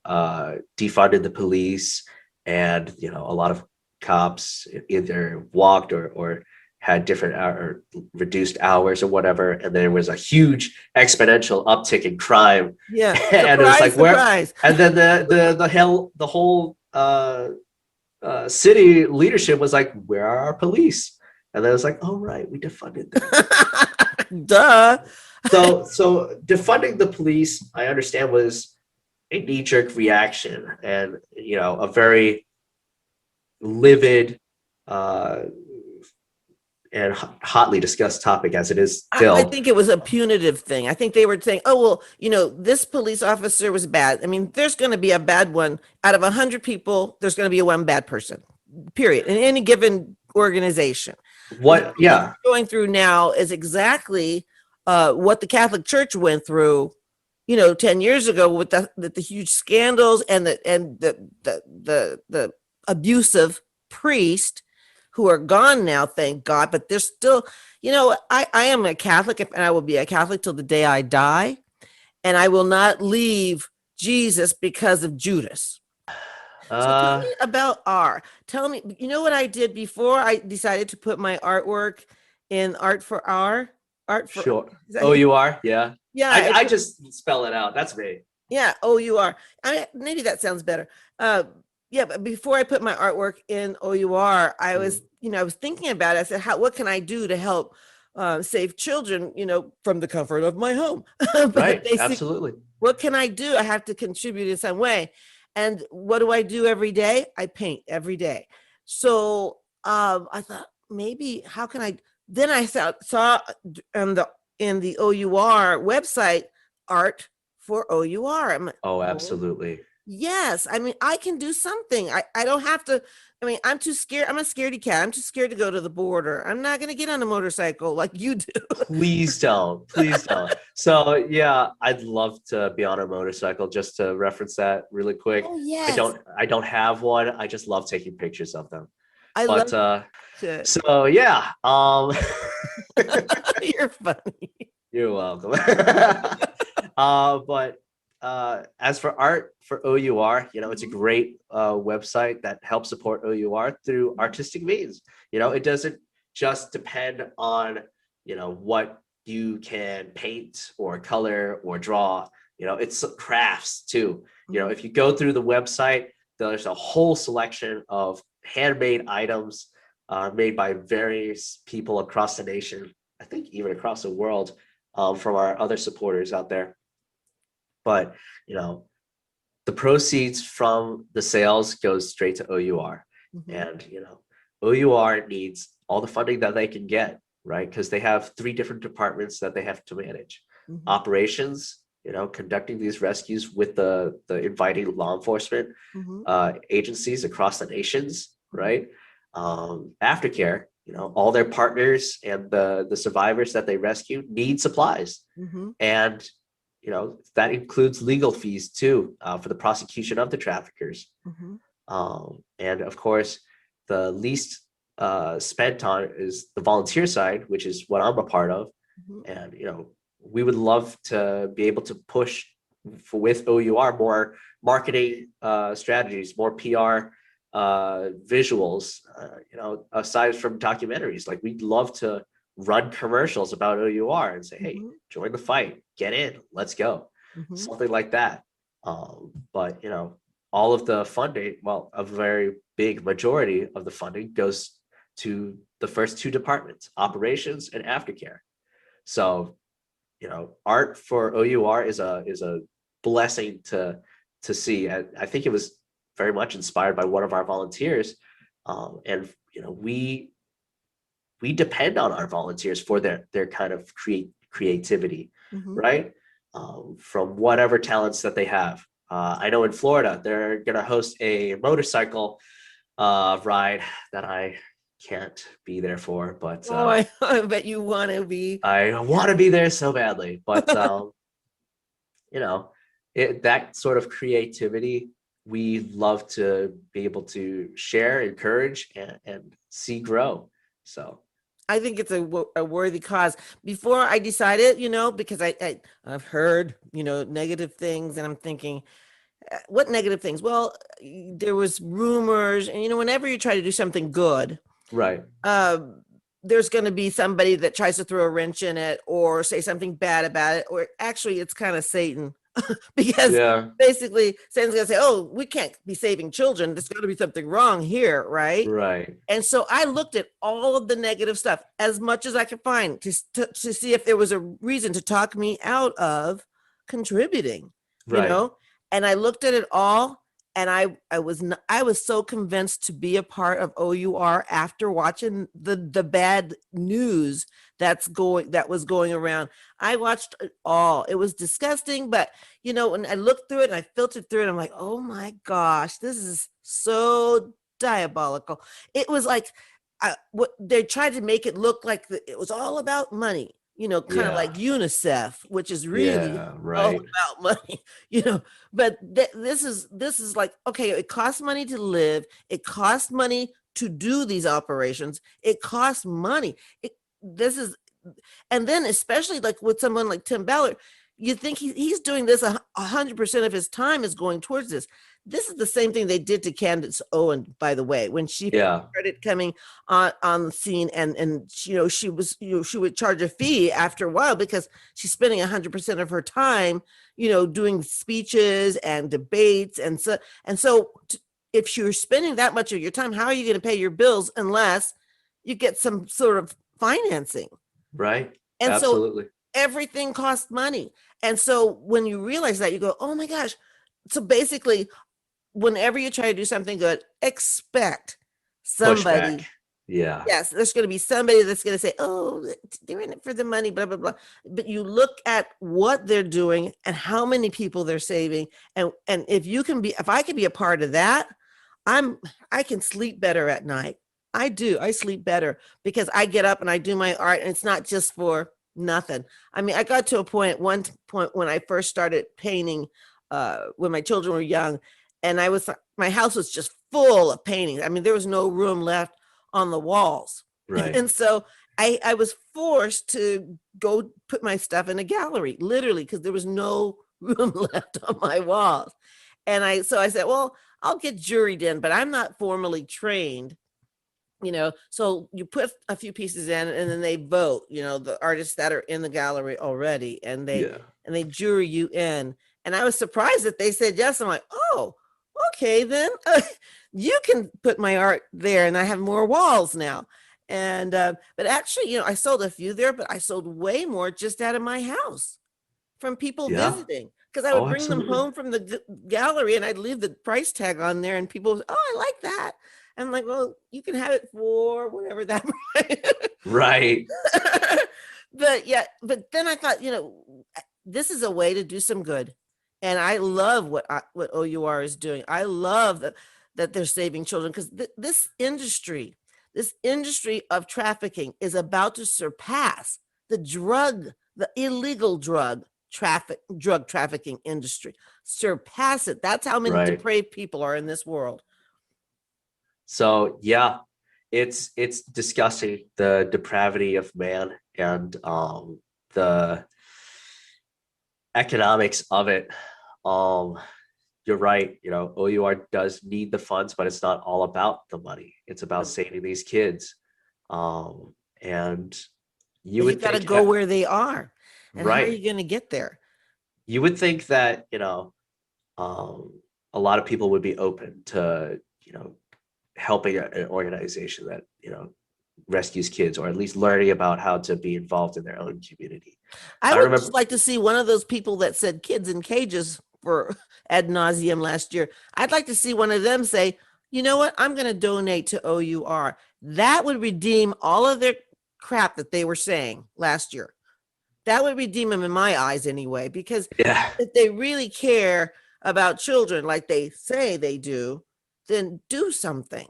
defunded the police, and a lot of cops either walked or had different or reduced hours or whatever, and there was a huge exponential uptick in crime. Yeah, And it was surprise, like where, surprise. and then the whole city leadership was like, where are our police? And then it was like, oh right, we defunded them. Duh. So defunding the police, I understand, was a knee-jerk reaction and a very livid uh, and hotly discussed topic as it is I still. think it was a punitive thing. I think they were saying, oh, well, this police officer was bad. I mean, there's going to be a bad one. Out of 100 people, there's going to be a one bad person, period, in any given organization. What What? Yeah. we're going through now is exactly what the Catholic Church went through, 10 years ago with the huge scandals and the abusive priest who are gone now, thank God, but there's still, I am a Catholic and I will be a Catholic till the day I die. And I will not leave Jesus because of Judas. So tell uh me about R. Tell me, you know what I did before I decided to put my artwork in Art for R? Art for, sure. is that how Oh, you, you are? Yeah. yeah, I just spell it out. That's me. yeah, OUR. Maybe that sounds better. Uh, yeah, but before I put my artwork in OUR, Mhm. I was thinking about it. I said, what can I do to help save children, from the comfort of my home? But Right, basically, absolutely. what can I do? I have to contribute in some way. And what do I do every day? I paint every day. So I thought maybe how can I? Then I saw in the OUR website art for OUR. I'm like, Oh, oh, absolutely. yes. I mean, I can do something. I don't have to. I mean, I'm too scared. I'm a scaredy cat. I'm too scared to go to the border. I'm not going to get on a motorcycle like you do. Please don't. Please don't. So yeah, I'd love to be on a motorcycle. Just to reference that really quick. Oh, I yes. don't I don't have one. I just love taking pictures of them. I But love it. so yeah, You're funny. you're welcome. But as for art for OUR, it's a great website that helps support OUR through artistic means. It doesn't just depend on what you can paint or color or draw. It's crafts too. Mhm. If you go through the website, there's a whole selection of handmade items made by various people across the nation. I think even across the world, from our other supporters out there. But you know, the proceeds from the sales goes straight to OUR, Mhm. and OUR needs all the funding that they can get, right? Because they have three different departments that they have to manage: Mhm. operations, conducting these rescues with the inviting law enforcement Mhm. agencies across the nations, Mhm. right? Aftercare, all their partners and the survivors that they rescue need supplies, Mhm. and that includes legal fees too, for the prosecution of the traffickers. Mhm. And of course, the least spent on is the volunteer side, which is what I'm a part of. Mhm. And we would love to be able to push with OUR, more marketing strategies, more PR visuals, aside from documentaries. Like, we'd love to run commercials about OUR and say, hey, join the fight, get in, let's go. Something like that. But all of the funding, well, a very big majority of the funding goes to the first two departments, operations and aftercare. So, art for OUR is a blessing to see. I think it was very much inspired by one of our volunteers, and we depend on our volunteers for their kind of creativity, right? From whatever talents that they have. I know in Florida they're gonna host a motorcycle ride that I can't be there for, but I bet you want to be. I want to be there so badly. But that sort of creativity we love to be able to share, encourage, and see grow. So I think it's a worthy cause. Before I decided, because I've heard, negative things, and I'm thinking, what negative things? Well, there was rumors, and whenever you try to do something good, right, there's going to be somebody that tries to throw a wrench in it or say something bad about it, or actually it's kind of Satan. Because basically Satan's gonna say, oh, we can't be saving children, there's got to be something wrong here, right? And so I looked at all of the negative stuff as much as I could find to see if there was a reason to talk me out of contributing, and I looked at it all, and I was so convinced to be a part of OUR after watching the bad news that was going around. I watched it all. It was disgusting, but when I looked through it and I filtered through it, I'm like, oh my gosh, this is so diabolical. It was like what they tried to make it look like it was all about money. Kind of like UNICEF, which is really all about money, but this is like, okay, it costs money to live. It costs money to do these operations. It costs money. And then especially like with someone like Tim Ballard, you think he's doing this 100% of his time is going towards this. This is the same thing they did to Candace Owen, by the way, when she started coming on the scene, and she would charge a fee after a while because she's spending 100% of her time, doing speeches and debates, and so if you're spending that much of your time, how are you going to pay your bills unless you get some sort of financing? Right. And absolutely. So everything costs money. And so when you realize that, you go, oh my gosh. So basically, whenever you try to do something good, expect somebody. Pushback. Yeah. Yes, there's going to be somebody that's going to say, oh, they're in it for the money, blah, blah, blah. But you look at what they're doing and how many people they're saving. And if I can be a part of that, I can sleep better at night. I do. I sleep better because I get up and I do my art, and it's not just for nothing. I mean, I got to one point when I first started painting, when my children were young, and my house was just full of paintings. I mean, there was no room left on the walls. Right. And so I was forced to go put my stuff in a gallery, literally, because there was no room left on my walls. And so I said, well, I'll get juried in, but I'm not formally trained. So you put a few pieces in, and then they vote, the artists that are in the gallery already, and they jury you in. And I was surprised that they said yes. I'm like, oh, okay, then you can put my art there, and I have more walls now. And but actually, I sold a few there, but I sold way more just out of my house from people visiting, because I would bring them home from the gallery, and I'd leave the price tag on there, and people would, oh, I like that. I'm like, well, you can have it for whatever that. Right. But then I thought, this is a way to do some good. And I love what OUR is doing. I love that they're saving children, because this industry of trafficking is about to surpass the illegal drug trafficking industry. Surpass it. That's how many depraved people are in this world. So yeah, it's discussing the depravity of man, and the economics of it. Um, you're right. OUR does need the funds, but it's not all about the money. It's about saving these kids. And you But you would got to think, go where they are. And how are right? you going to get there? You would think that, um, a lot of people would be open to, helping an organization that, rescues kids, or at least learning about how to be involved in their own community. I I would just remember, like to see one of those people that said kids in cages for ad nauseum last year. I'd like to see one of them say, you know what? I'm going to donate to OUR. That would redeem all of their crap that they were saying last year. That would redeem them in my eyes anyway, because yeah, if they really care about children like they say they do, then do something.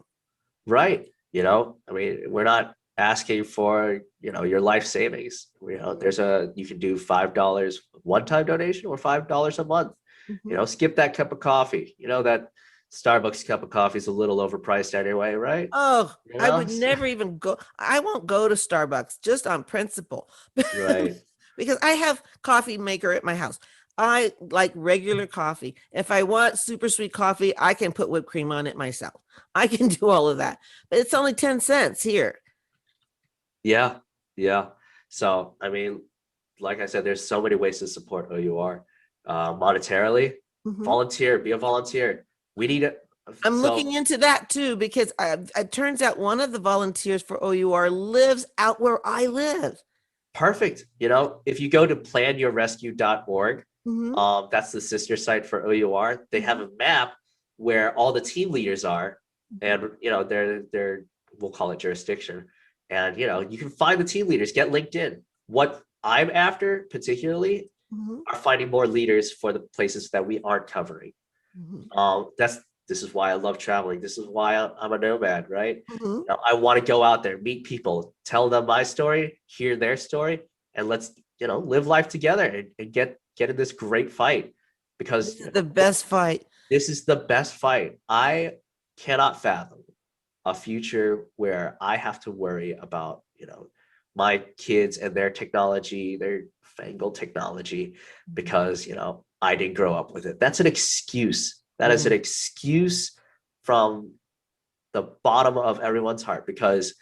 right. I mean, we're not asking for, your life savings. You can do $5 one-time donation or $5 a month. Mhm. Skip that cup of coffee. That Starbucks cup of coffee is a little overpriced anyway, right? Oh, You I know, would never even go. I won't go to Starbucks just on principle right. because I have coffee maker at my house. I like regular coffee. If I want super sweet coffee, I can put whipped cream on it myself. I can do all of that, but it's only 10 cents here. Yeah, yeah. So, I mean, like I said, there's so many ways to support OUR. Monetarily, Mhm. volunteer, be a volunteer. We need it. I'm looking So into that too because it turns out one of the volunteers for OUR lives out where I live. perfect. If you go to planyourrescue.org, Mhm. that's the sister site for OUR. They have Mhm. a map where all the team leaders are, and their we'll call it jurisdiction. And you can find the team leaders, get LinkedIn. What I'm after particularly Mhm. are finding more leaders for the places that we aren't covering. Mhm. That's This is why I love traveling. This is why I'm a nomad, right? Mhm. I want to go out there, meet people, tell them my story, hear their story, and let's live life together and get in this great fight, because This is the best fight. this is the best fight. I cannot fathom a future where I have to worry about my kids and their technology, their fangled technology, because I didn't grow up with it. That's an excuse. That is Yeah. an excuse from the bottom of everyone's heart, because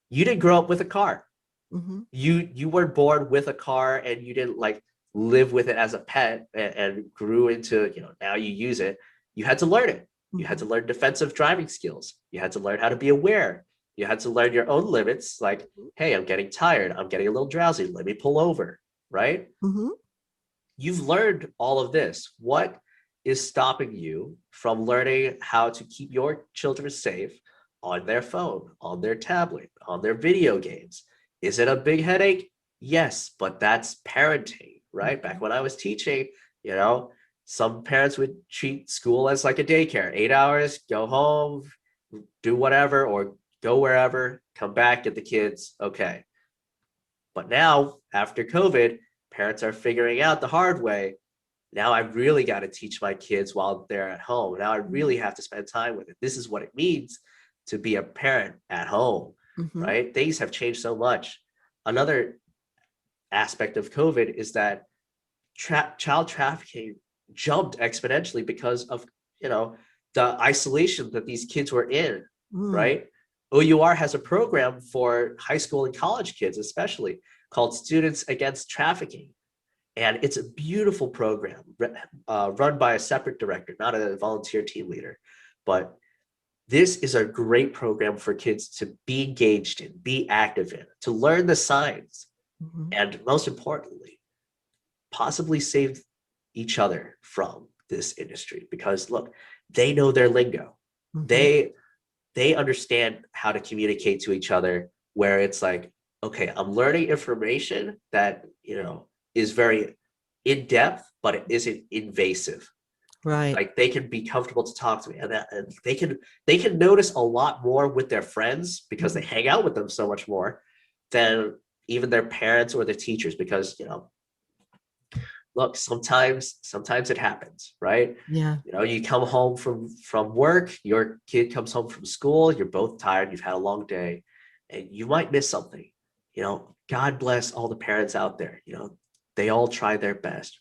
you didn't grow up with a car. Mhm. You were born with a car, and you didn't like live with it as a pet, and grew into, now you use it. You had to learn it. You had to Mhm. learn defensive driving skills. You had to learn how to be aware. You had to learn your own limits, like, hey, I'm getting tired, I'm getting a little drowsy, let me pull over, right? Mhm. You've learned all of this. What is stopping you from learning how to keep your children safe on their phone, on their tablet, on their video games? Is it a big headache? Yes, but that's parenting, right? Back Mhm. when I was teaching, you know, some parents would treat school as like a daycare, 8 hours, go home, do whatever, or go wherever, come back, get the kids. Okay. But now, after COVID, parents are figuring out the hard way. Now I really got to teach my kids while they're at home. Now I really have to spend time with it. This is what it means to be a parent at home, Mhm. right? Things have changed so much. Another aspect of COVID is that child trafficking jumped exponentially because of, you know, the isolation that these kids were in, Mm. right? OUR has a program for high school and college kids, especially, called Students Against Trafficking. And it's a beautiful program run by a separate director, not a volunteer team leader. But this is a great program for kids to be engaged in, be active in, to learn the signs, Mhm. and most importantly, possibly save each other from this industry. Because look, they know their lingo. Mhm. They understand how to communicate to each other, where it's like, okay, I'm learning information that is very in depth, but it isn't invasive. Right. Like, they can be comfortable to talk to me, and they can notice a lot more with their friends, because they Mhm. hang out with them so much more than even their parents or their teachers. Because look, sometimes it happens, right? Yeah. You come home from work, your kid comes home from school, you're both tired, you've had a long day, and you might miss something. God bless all the parents out there. They all try their best.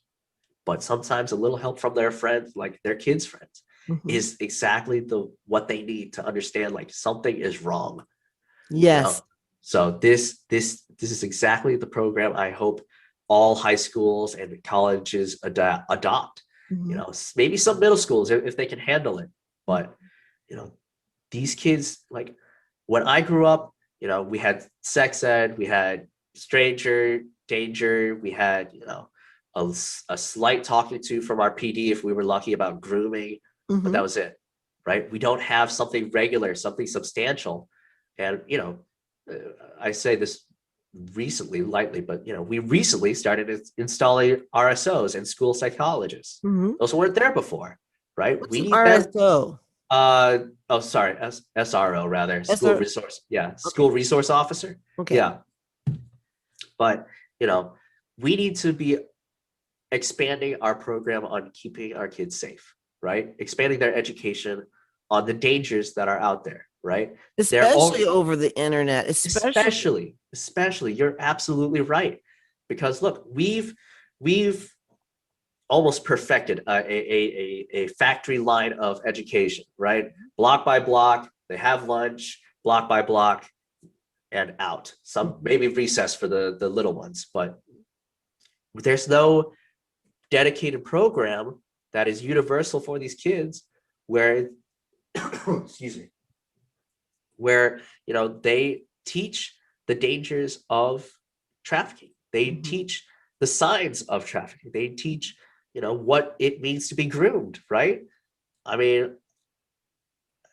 but sometimes a little help from their friends, like their kids' friends, Mhm. is exactly what they need to understand like something is wrong, you know. Yes. So this is exactly the program I hope all high schools and colleges adopt. You Mhm. know, maybe some middle schools if they can handle it, but you know, these kids, like when I grew up, you know, we had sex ed, we had stranger danger, we had, you know, a slight talking to from our PD if we were lucky about grooming, but that Mhm. was it, right? We don't have something regular, something substantial. And, you know, I say this recently lightly, but, you know, we recently started installing RSOs and school psychologists. Mhm. Those weren't there before, right? What's We an need them. RSO? Oh, sorry, SRO rather, school SR. resource. Yeah, Okay. school resource officer. Okay. Yeah, but you know, we need to be expanding our program on keeping our kids safe, right? Expanding their education on the dangers that are out there, right? They're Especially all, over the internet. Especially. especially, you're absolutely right, because look, we've almost perfected a factory line of education, right? Block by block, they have lunch, block by block, and out. Some Mhm. maybe recess for the little ones, but there's no dedicated program that is universal for these kids where excuse me, where you know they teach the dangers of trafficking. They Mhm. teach the signs of trafficking. They teach, you know, what it means to be groomed, right? I mean,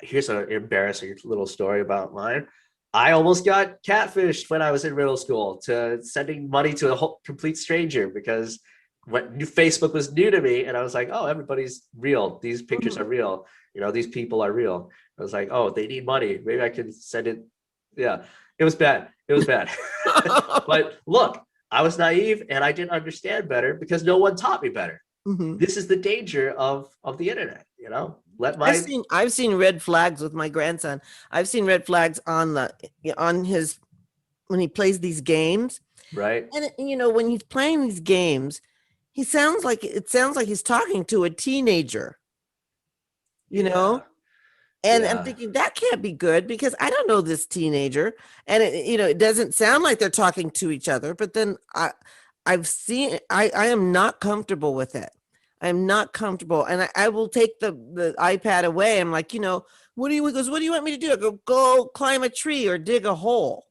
here's an embarrassing little story about mine. I almost got catfished when I was in middle school to sending money to a whole complete stranger because when Facebook was new to me, and I was like, oh, everybody's real. These pictures Mhm. are real. You know, these people are real. I was like, oh, they need money. Maybe I can send it. Yeah, it was bad. It was bad. But look, I was naive and I didn't understand better because no one taught me better. Mhm. This is the danger of the internet. You know, let I've my seen I've seen red flags with my grandson. I've seen red flags on the on his when he plays these games. right. And when he's playing these games, it sounds like he's talking to a teenager, you know? Yeah. And I'm Yeah. thinking that can't be good because I don't know this teenager. And it doesn't sound like they're talking to each other, but then I am not comfortable with it. I'm not comfortable. And I will take the iPad away. I'm like, he goes, what do you want me to do? I go climb a tree or dig a hole,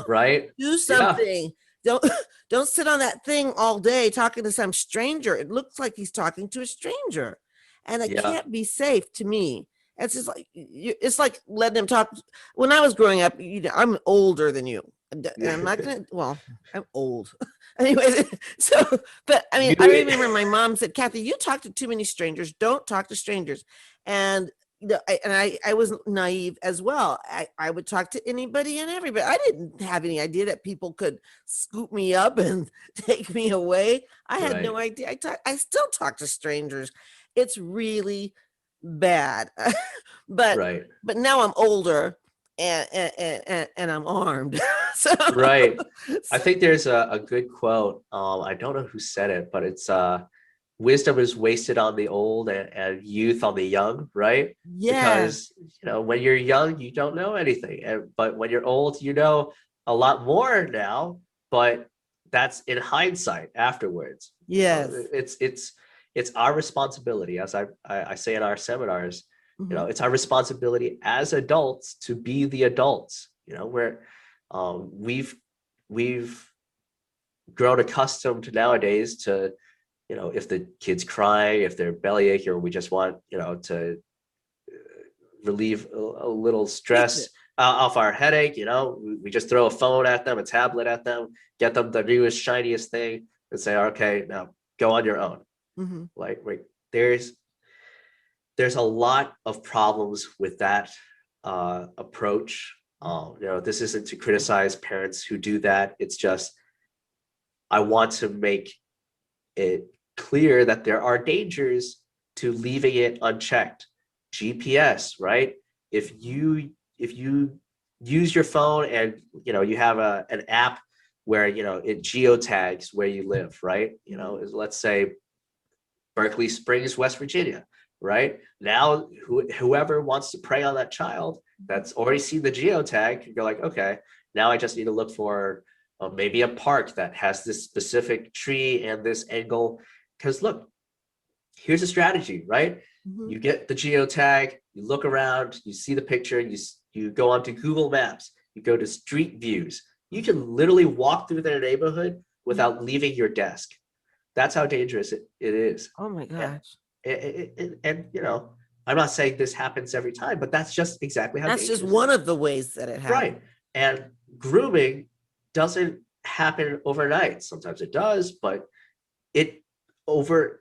Right. do Yeah. something. Don't don't sit on that thing all day talking to some stranger. It looks like he's talking to a stranger. And it Yeah. can't be safe to me. It's just like it's like letting him talk. When I was growing up, I'm older than you, and I'm not gonna. Well, I'm old, anyways. So, but I mean, I You remember my mom said, "Kathy, you talk to too many strangers. Don't talk to strangers." And I was naive as well. I would talk to anybody and everybody. I didn't have any idea that people could scoop me up and take me away. I had no right. idea. I still talk to strangers. It's really bad. but Right. but now I'm older and I'm armed. so, Right. I so think there's a good quote. I don't know who said it, but it's wisdom is wasted on the old and youth on the young, right? yeah, Because you know, when you're young, you don't know anything. But when you're old, you know a lot more now, but that's in hindsight afterwards. You know, yes. it's our responsibility, as I say in our seminars, you know, Mhm. it's our responsibility as adults to be the adults, you know, where we've grown accustomed nowadays to, you know, if the kids cry, if they're bellyaching, or we just want, you know, to relieve a little Fix stress it. off our headache, you know, we just throw a phone at them, a tablet at them, get them the newest shiniest thing, and say, okay, now go on your own. Mhm. Like, wait, there's a lot of problems with that approach. You know, this isn't to criticize parents who do that. It's just I want to make it clear that there are dangers to leaving it unchecked. GPS, right? If you use your phone and you know you have an app where you know it geotags where you live, right? You know, let's say Berkeley Springs, West Virginia, right? Now, whoever wants to prey on that child that's already seen the geotag can go like, okay, now I just need to look for maybe a park that has this specific tree and this angle. Because look, here's a strategy, right? Mhm. You get the geotag, you look around, you see the picture, you go onto Google Maps, you go to Street Views. You can literally walk through their neighborhood without leaving your desk. That's how dangerous it is. Oh my And, gosh. and you know, I'm not saying this happens every time, but that's just exactly how That's just dangerous it one is. of the ways that it happens. Right. And grooming doesn't happen overnight. Sometimes it does, but it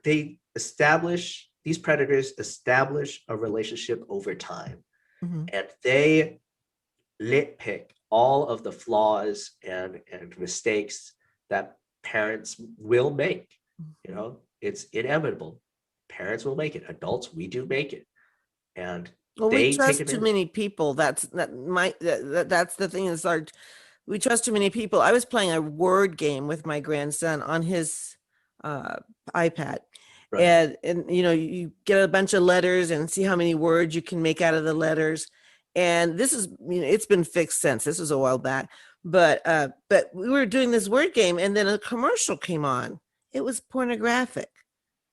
they establish, these predators establish a relationship over time, Mhm. and they nitpick all of the flaws and mistakes that parents will make. You know, it's inevitable. Parents will make it. Adults, we do make it. And Well, we they take trust too advantage. many people. That's the thing is our we trust too many people. I was playing a word game with my grandson on his uh, iPad, Right. and you know you get a bunch of letters and see how many words you can make out of the letters. And this is it's been fixed since this was a while back, but we were doing this word game and then a commercial came on. It was pornographic.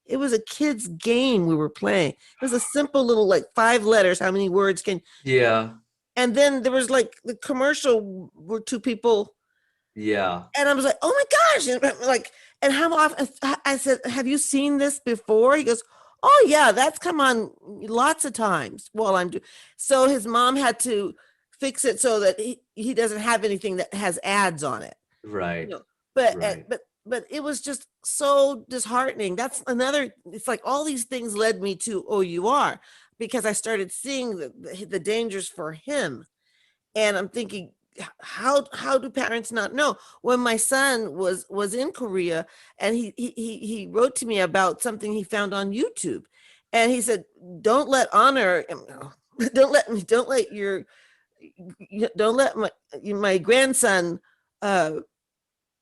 It was a kid's game we were playing. It was a simple little like 5 letters. How many words can? Yeah. And then there was like the commercial where two people, Yeah. and I was like, oh my gosh! And like, and how often? I said, have you seen this before? He goes, oh yeah, that's come on lots of times while I'm doing. So his mom had to fix it so that he doesn't have anything that has ads on it. You Right. know, but Right. but it was just so disheartening. That's another. It's like all these things led me to OUR because I started seeing the dangers for him, and I'm thinking, how do parents not know? When my son was in Korea, and he wrote to me about something he found on YouTube, and he said, "Don't let honor, don't let your don't let my grandson."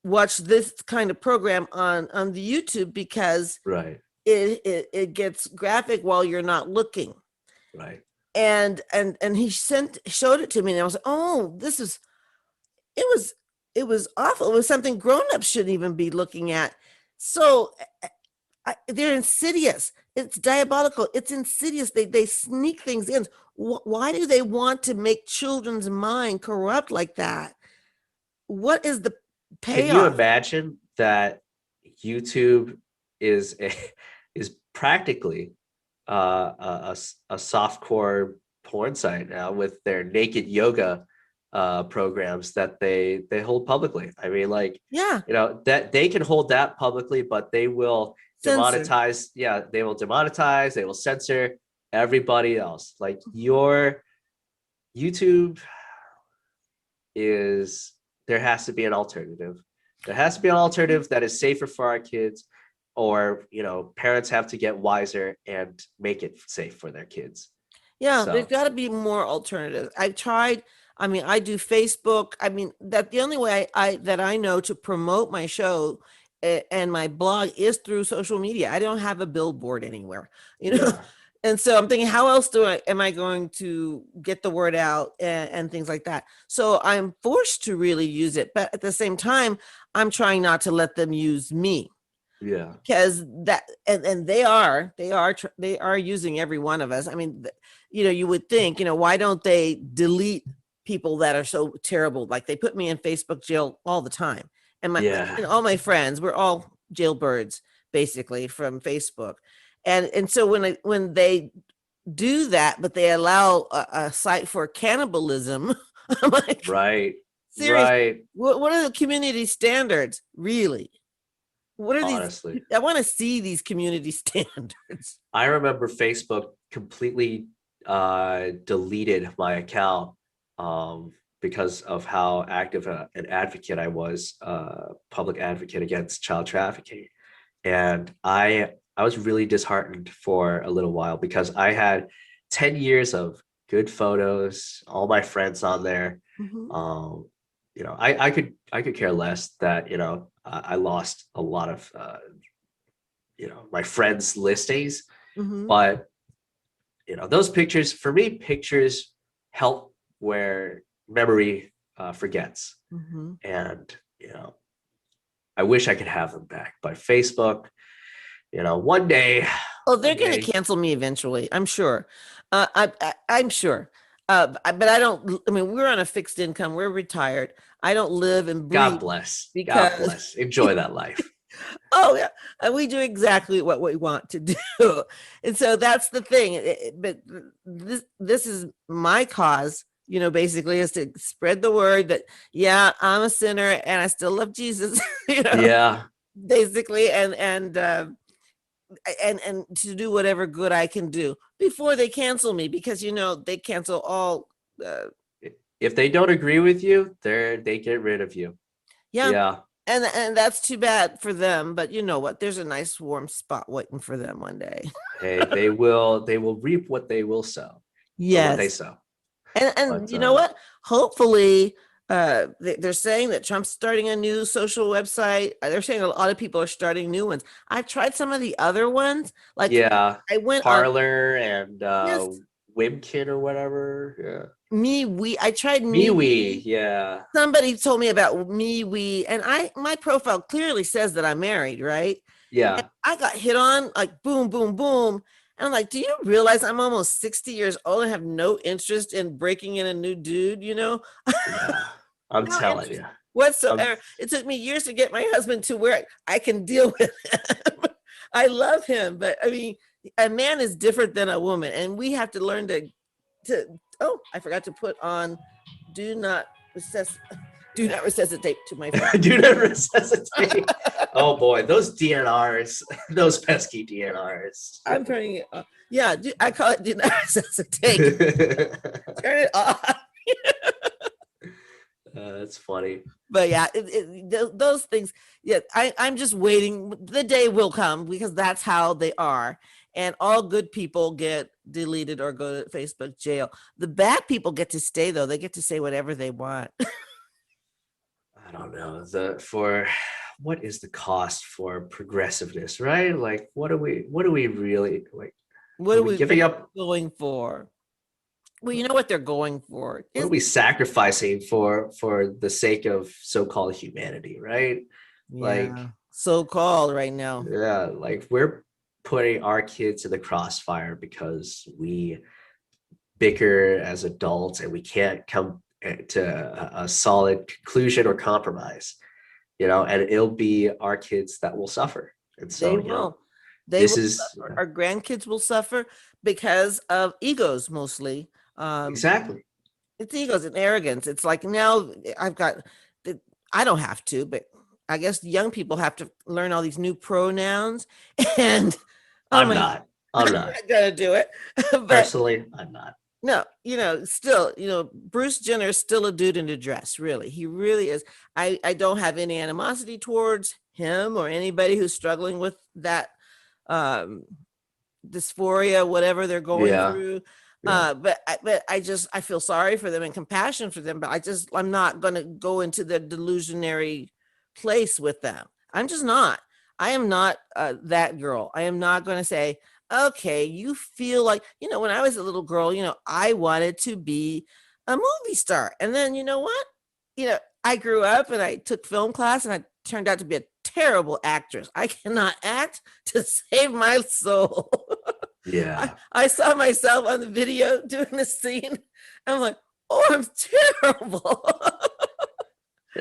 Watch this kind of program on the YouTube because Right. it gets graphic while you're not looking. Right. And he showed it to me and I was like, oh, it was it was awful. It was something grown-ups shouldn't even be looking at. So they're insidious. It's diabolical. It's insidious. They sneak things in. Why do they want to make children's mind corrupt like that? What is the Can you payoff? imagine that YouTube is a, is practically a softcore porn site now with their naked yoga programs that they hold publicly? I mean, like, Yeah, you know, that they can hold that publicly, but they will censor. demonetize. Yeah, they will demonetize. They will censor everybody else. Like your YouTube is, there has to be an alternative. There has to be an alternative that is safer for our kids, or you know, parents have to get wiser and make it safe for their kids. Yeah, there's So got to be more alternatives. I've tried. I mean, I do Facebook. I mean, that the only way I that I know to promote my show and my blog is through social media. I don't have a billboard anywhere, you know. yeah, And so I'm thinking, how else do I am I going to get the word out and things like that? So I'm forced to really use it, but at the same time, I'm trying not to let them use me yeah, because that and they are using every one of us. I mean, you would think, why don't they delete people that are so terrible? Like they put me in Facebook jail all the time, and my yeah, and all my friends, we're all jailbirds basically from Facebook. And so when they do that, but they allow a site for cannibalism, I'm like, right, seriously, right. what are the community standards really? What are these? Honestly, I want to see these community standards. I remember Facebook completely deleted my account because of how active an advocate I was, public advocate against child trafficking. And I was really disheartened for a little while because I had 10 years of good photos, all my friends on there. Mhm. Um, you know, I could care less that, you know, I lost a lot of my friends' listings. Mm-hmm. But those pictures, for me, pictures help where memory forgets. Mm-hmm. And I wish I could have them back. But Facebook, one day, Oh, they're one going to day, cancel me eventually. I'm sure. I'm sure. But I don't. I mean, we're on a fixed income. We're retired. I don't live and God breathe bless. God because bless. Enjoy that life. oh yeah, and we do exactly what we want to do, and so that's the thing. But this is my cause. Basically, is to spread the word that yeah, I'm a sinner and I still love Jesus. Yeah. Basically, and to do whatever good I can do before they cancel me, because they cancel all. Uh, If they don't agree with you, they get rid of you. yeah, Yeah. and that's too bad for them. But you know what? There's a nice warm spot waiting for them one day. Hey, they will reap what they will sow, or what they Yes, sow. and But you know what? Hopefully, they're saying that Trump's starting a new social website. They're saying a lot of people are starting new ones. I've tried some of the other ones. Like yeah, I went on. Parlor and Yes, Webkin or whatever. I tried Yeah. MeWe. Yeah. somebody told me about MeWe, and my profile clearly says that I'm married, right? And Yeah. I got hit on like boom, boom, boom. And I'm like, do you realize I'm almost 60 years old and have no interest in breaking in a new dude, Yeah. I'm No telling interest you. I'm whatsoever. It took me years to get my husband to where I can deal with him. I love him, but I mean, a man is different than a woman, and we have to learn to oh, I forgot to put on do not recess do not resuscitate to my phone. do not resuscitate. Oh boy, those DNRs, those pesky DNRs. I'm turning it off. Yeah, I call it do not resuscitate. Turn it off. That's funny. But yeah, those things. Yeah, I'm just waiting. The day will come because that's how they are. And all good people get deleted or go to Facebook jail. The bad people get to stay though. They get to say whatever they want. I don't know. What is the cost for progressiveness, right? Like what do we really like? What Are are we we giving up? going for? Well, you know what they're going for. What are we sacrificing for the sake of so-called humanity, right? Like, Yeah, so called right now. yeah, like we're putting our kids in the crossfire because we bicker as adults and we can't come to a solid conclusion or compromise, and it'll be our kids that will suffer. And They so, will. They this will is suffer. Our grandkids will suffer because of egos mostly. Um, exactly. it's egos and arrogance. It's like now I've got I don't have to, but I guess young people have to learn all these new pronouns. And oh I'm my, not. I'm I'm not. not gonna do it. But Personally, I'm not. no, still, Bruce Jenner is still a dude in a dress, really. He really is. I don't have any animosity towards him or anybody who's struggling with that um dysphoria, whatever they're going Yeah. through. Yeah. But I feel sorry for them and compassion for them, but I'm not going to go into the delusionary place with them. I'm just not. I am not that girl. I am not going to say, okay, you feel like, when I was a little girl, I wanted to be a movie star. And then you know what? I grew up and I took film class and I turned out to be a terrible actress. I cannot act to save my soul. Yeah. I saw myself on the video doing the scene. I'm like, oh, I'm terrible.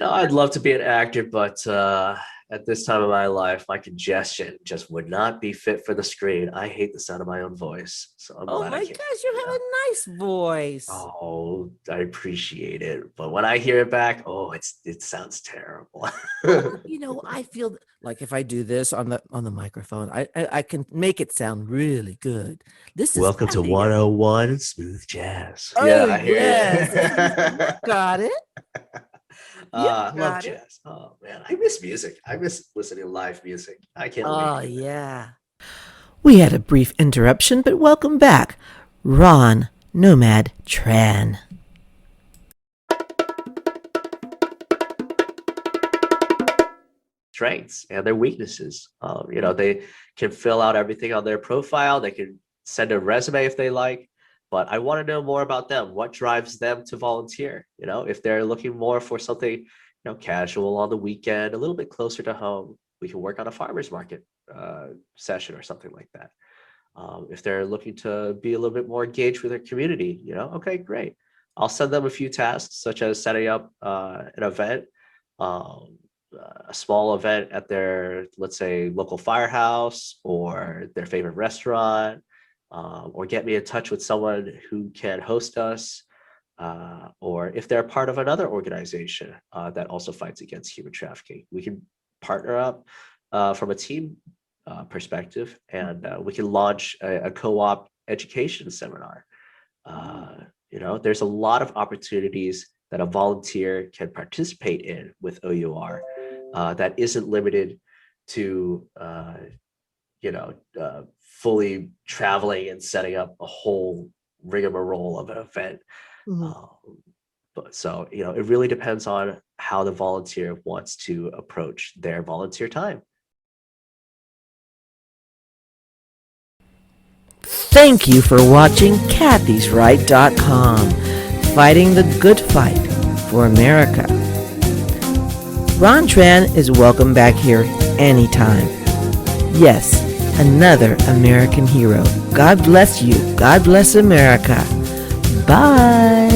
I'd love to be an actor, but at this time of my life, my congestion just would not be fit for the screen. I hate the sound of my own voice, so I'm Oh glad I my can't. gosh, you have a nice voice. Oh, I appreciate it, but when I hear it back, it sounds terrible. Well, I feel like if I do this on the microphone, I can make it sound really good. This is Welcome to Kathy. 101 Smooth Jazz. Oh Yeah, I hear yes, you it. got it. You I love got it. jazz. Oh man, I miss music. I miss listening to live music. I can't wait Oh to get back. yeah. We had a brief interruption, but welcome back, Ron Nomad Tran. strengths and their weaknesses. They can fill out everything on their profile. They can send a resume if they like, but I want to know more about them. What drives them to volunteer? If they're looking more for something, casual on the weekend, a little bit closer to home, we can work on a farmer's market session or something like that. If they're looking to be a little bit more engaged with their community, okay, great. I'll send them a few tasks, such as setting up an event, um, a small event at their, let's say, local firehouse or their favorite restaurant, or get me in touch with someone who can host us, or if they're part of another organization that also fights against human trafficking, we can partner up from a team perspective, and we can launch a co-op education seminar. There's a lot of opportunities that a volunteer can participate in with OUR that isn't limited to fully traveling and setting up a whole rigmarole of an event. Mhm. Um, but so, it really depends on how the volunteer wants to approach their volunteer time. Thank you for watching kathysright.com, fighting the good fight for America. Ron Tran is welcome back here anytime. Yes, another American hero. God bless you. God bless America. Bye.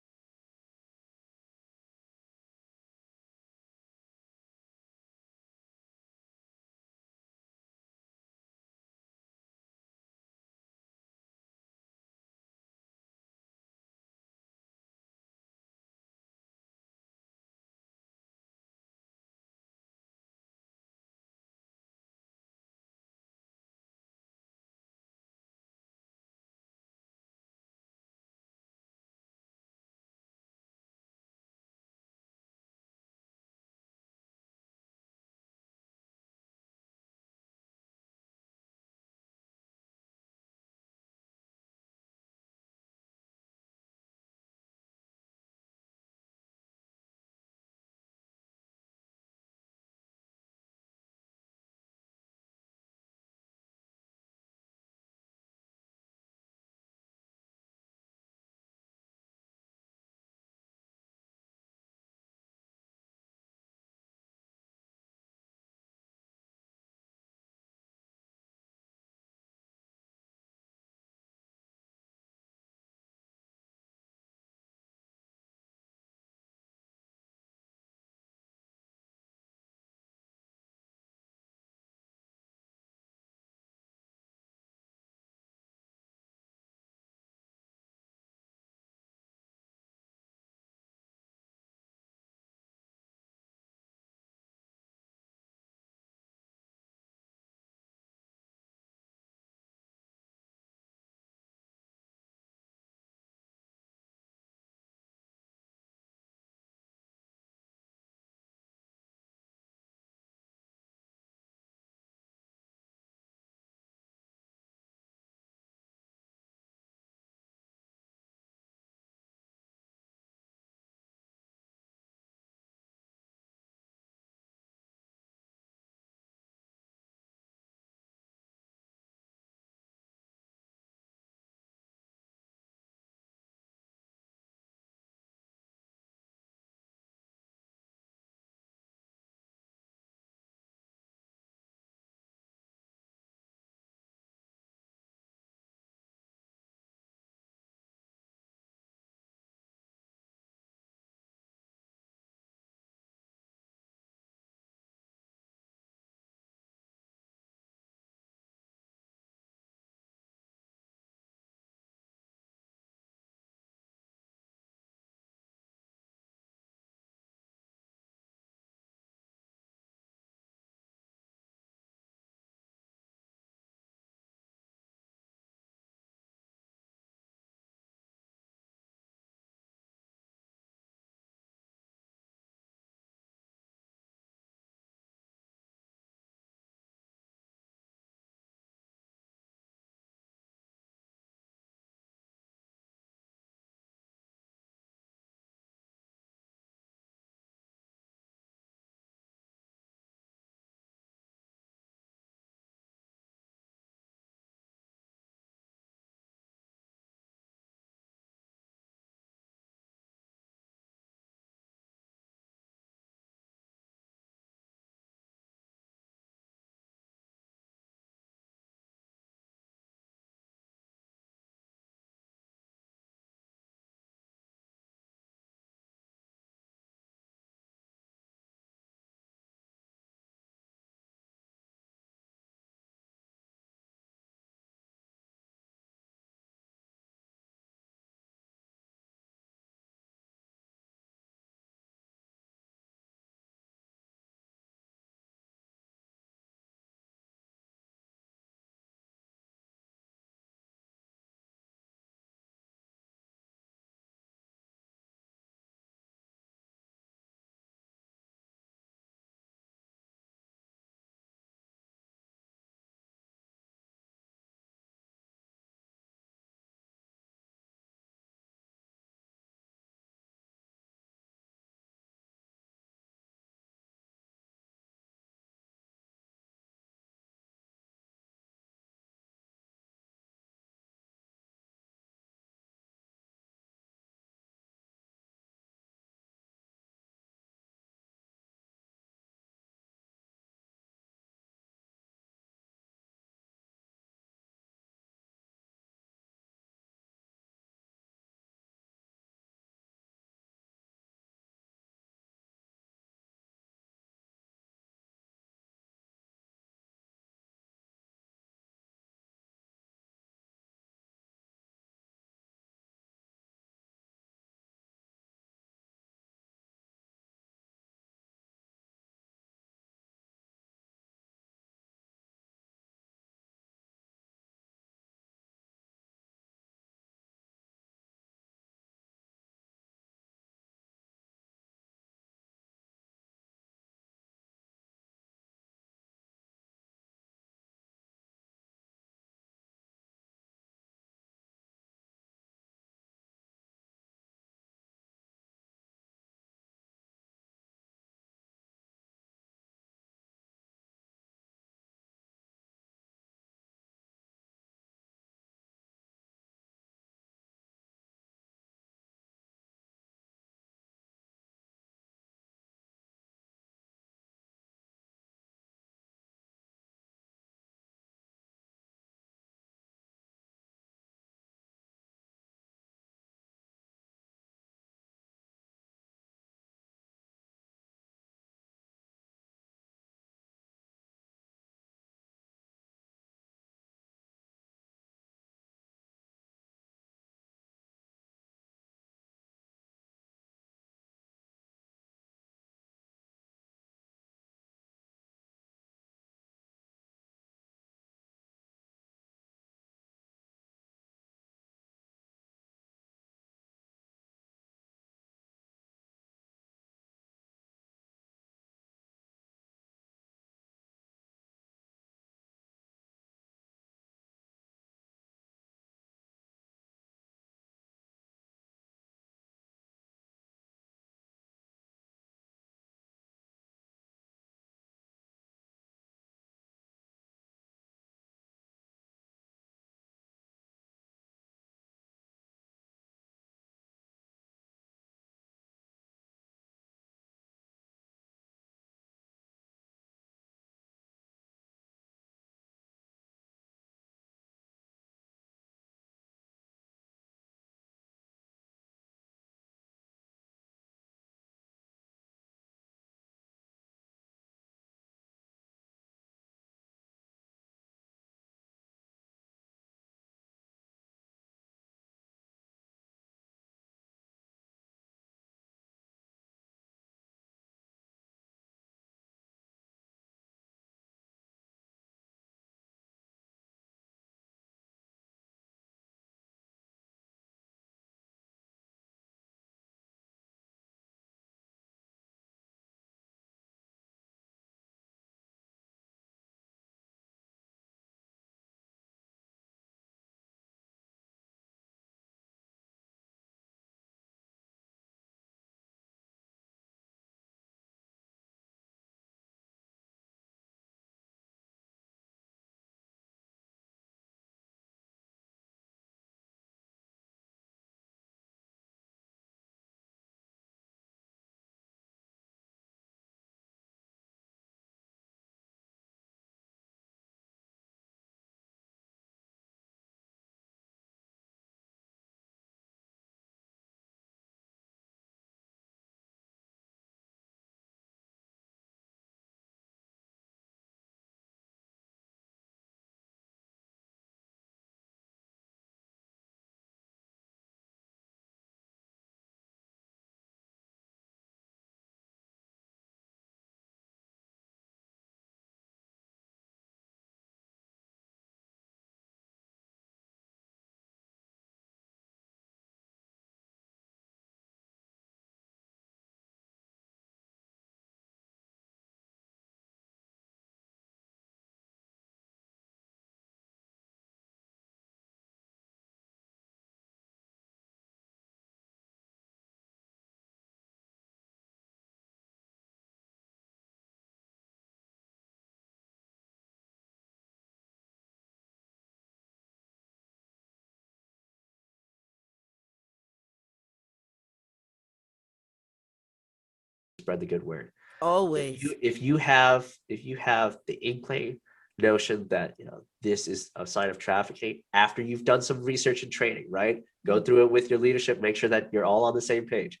spread the good word. Always. If you have the inkling notion that this is a sign of trafficking, after you've done some research and training, right? Go through it with your leadership, make sure that you're all on the same page.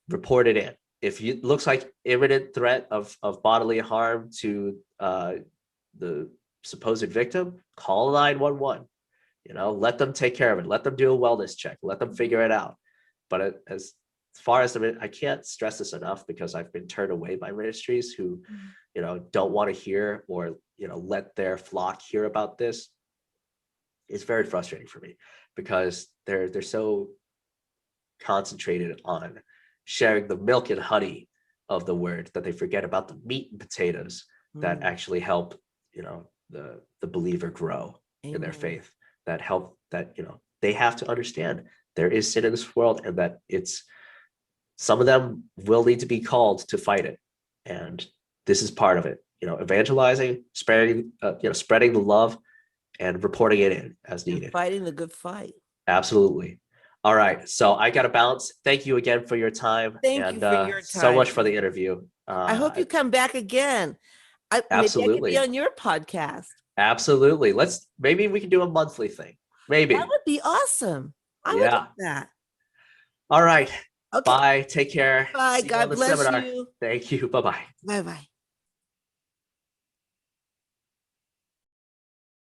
Report it in. If it looks like imminent threat of bodily harm to the supposed victim, call 911. Let them take care of it. Let them do a wellness check. Let them figure it out. But as far as I can't stress this enough, because I've been turned away by ministries who, don't want to hear or, let their flock hear about this. It's very frustrating for me because they're so concentrated on sharing the milk and honey of the word that they forget about the meat and potatoes that actually help, the believer grow in their faith, that help that, they have to understand there is sin in this world and that some of them will need to be called to fight it. And this is part of it, evangelizing, spreading the love and reporting it in as needed. And fighting the good fight. Absolutely. All right. So I got to bounce. Thank you again for your time. Thank you for your time. So much for the interview. I hope you come back again. Absolutely. Maybe I could be on your podcast. Absolutely. Maybe we can do a monthly thing. Maybe. That would be awesome. I would do that. All right. Okay. Bye. Take care. Bye. God bless seminar. you. Thank you. Bye-bye. Bye-bye.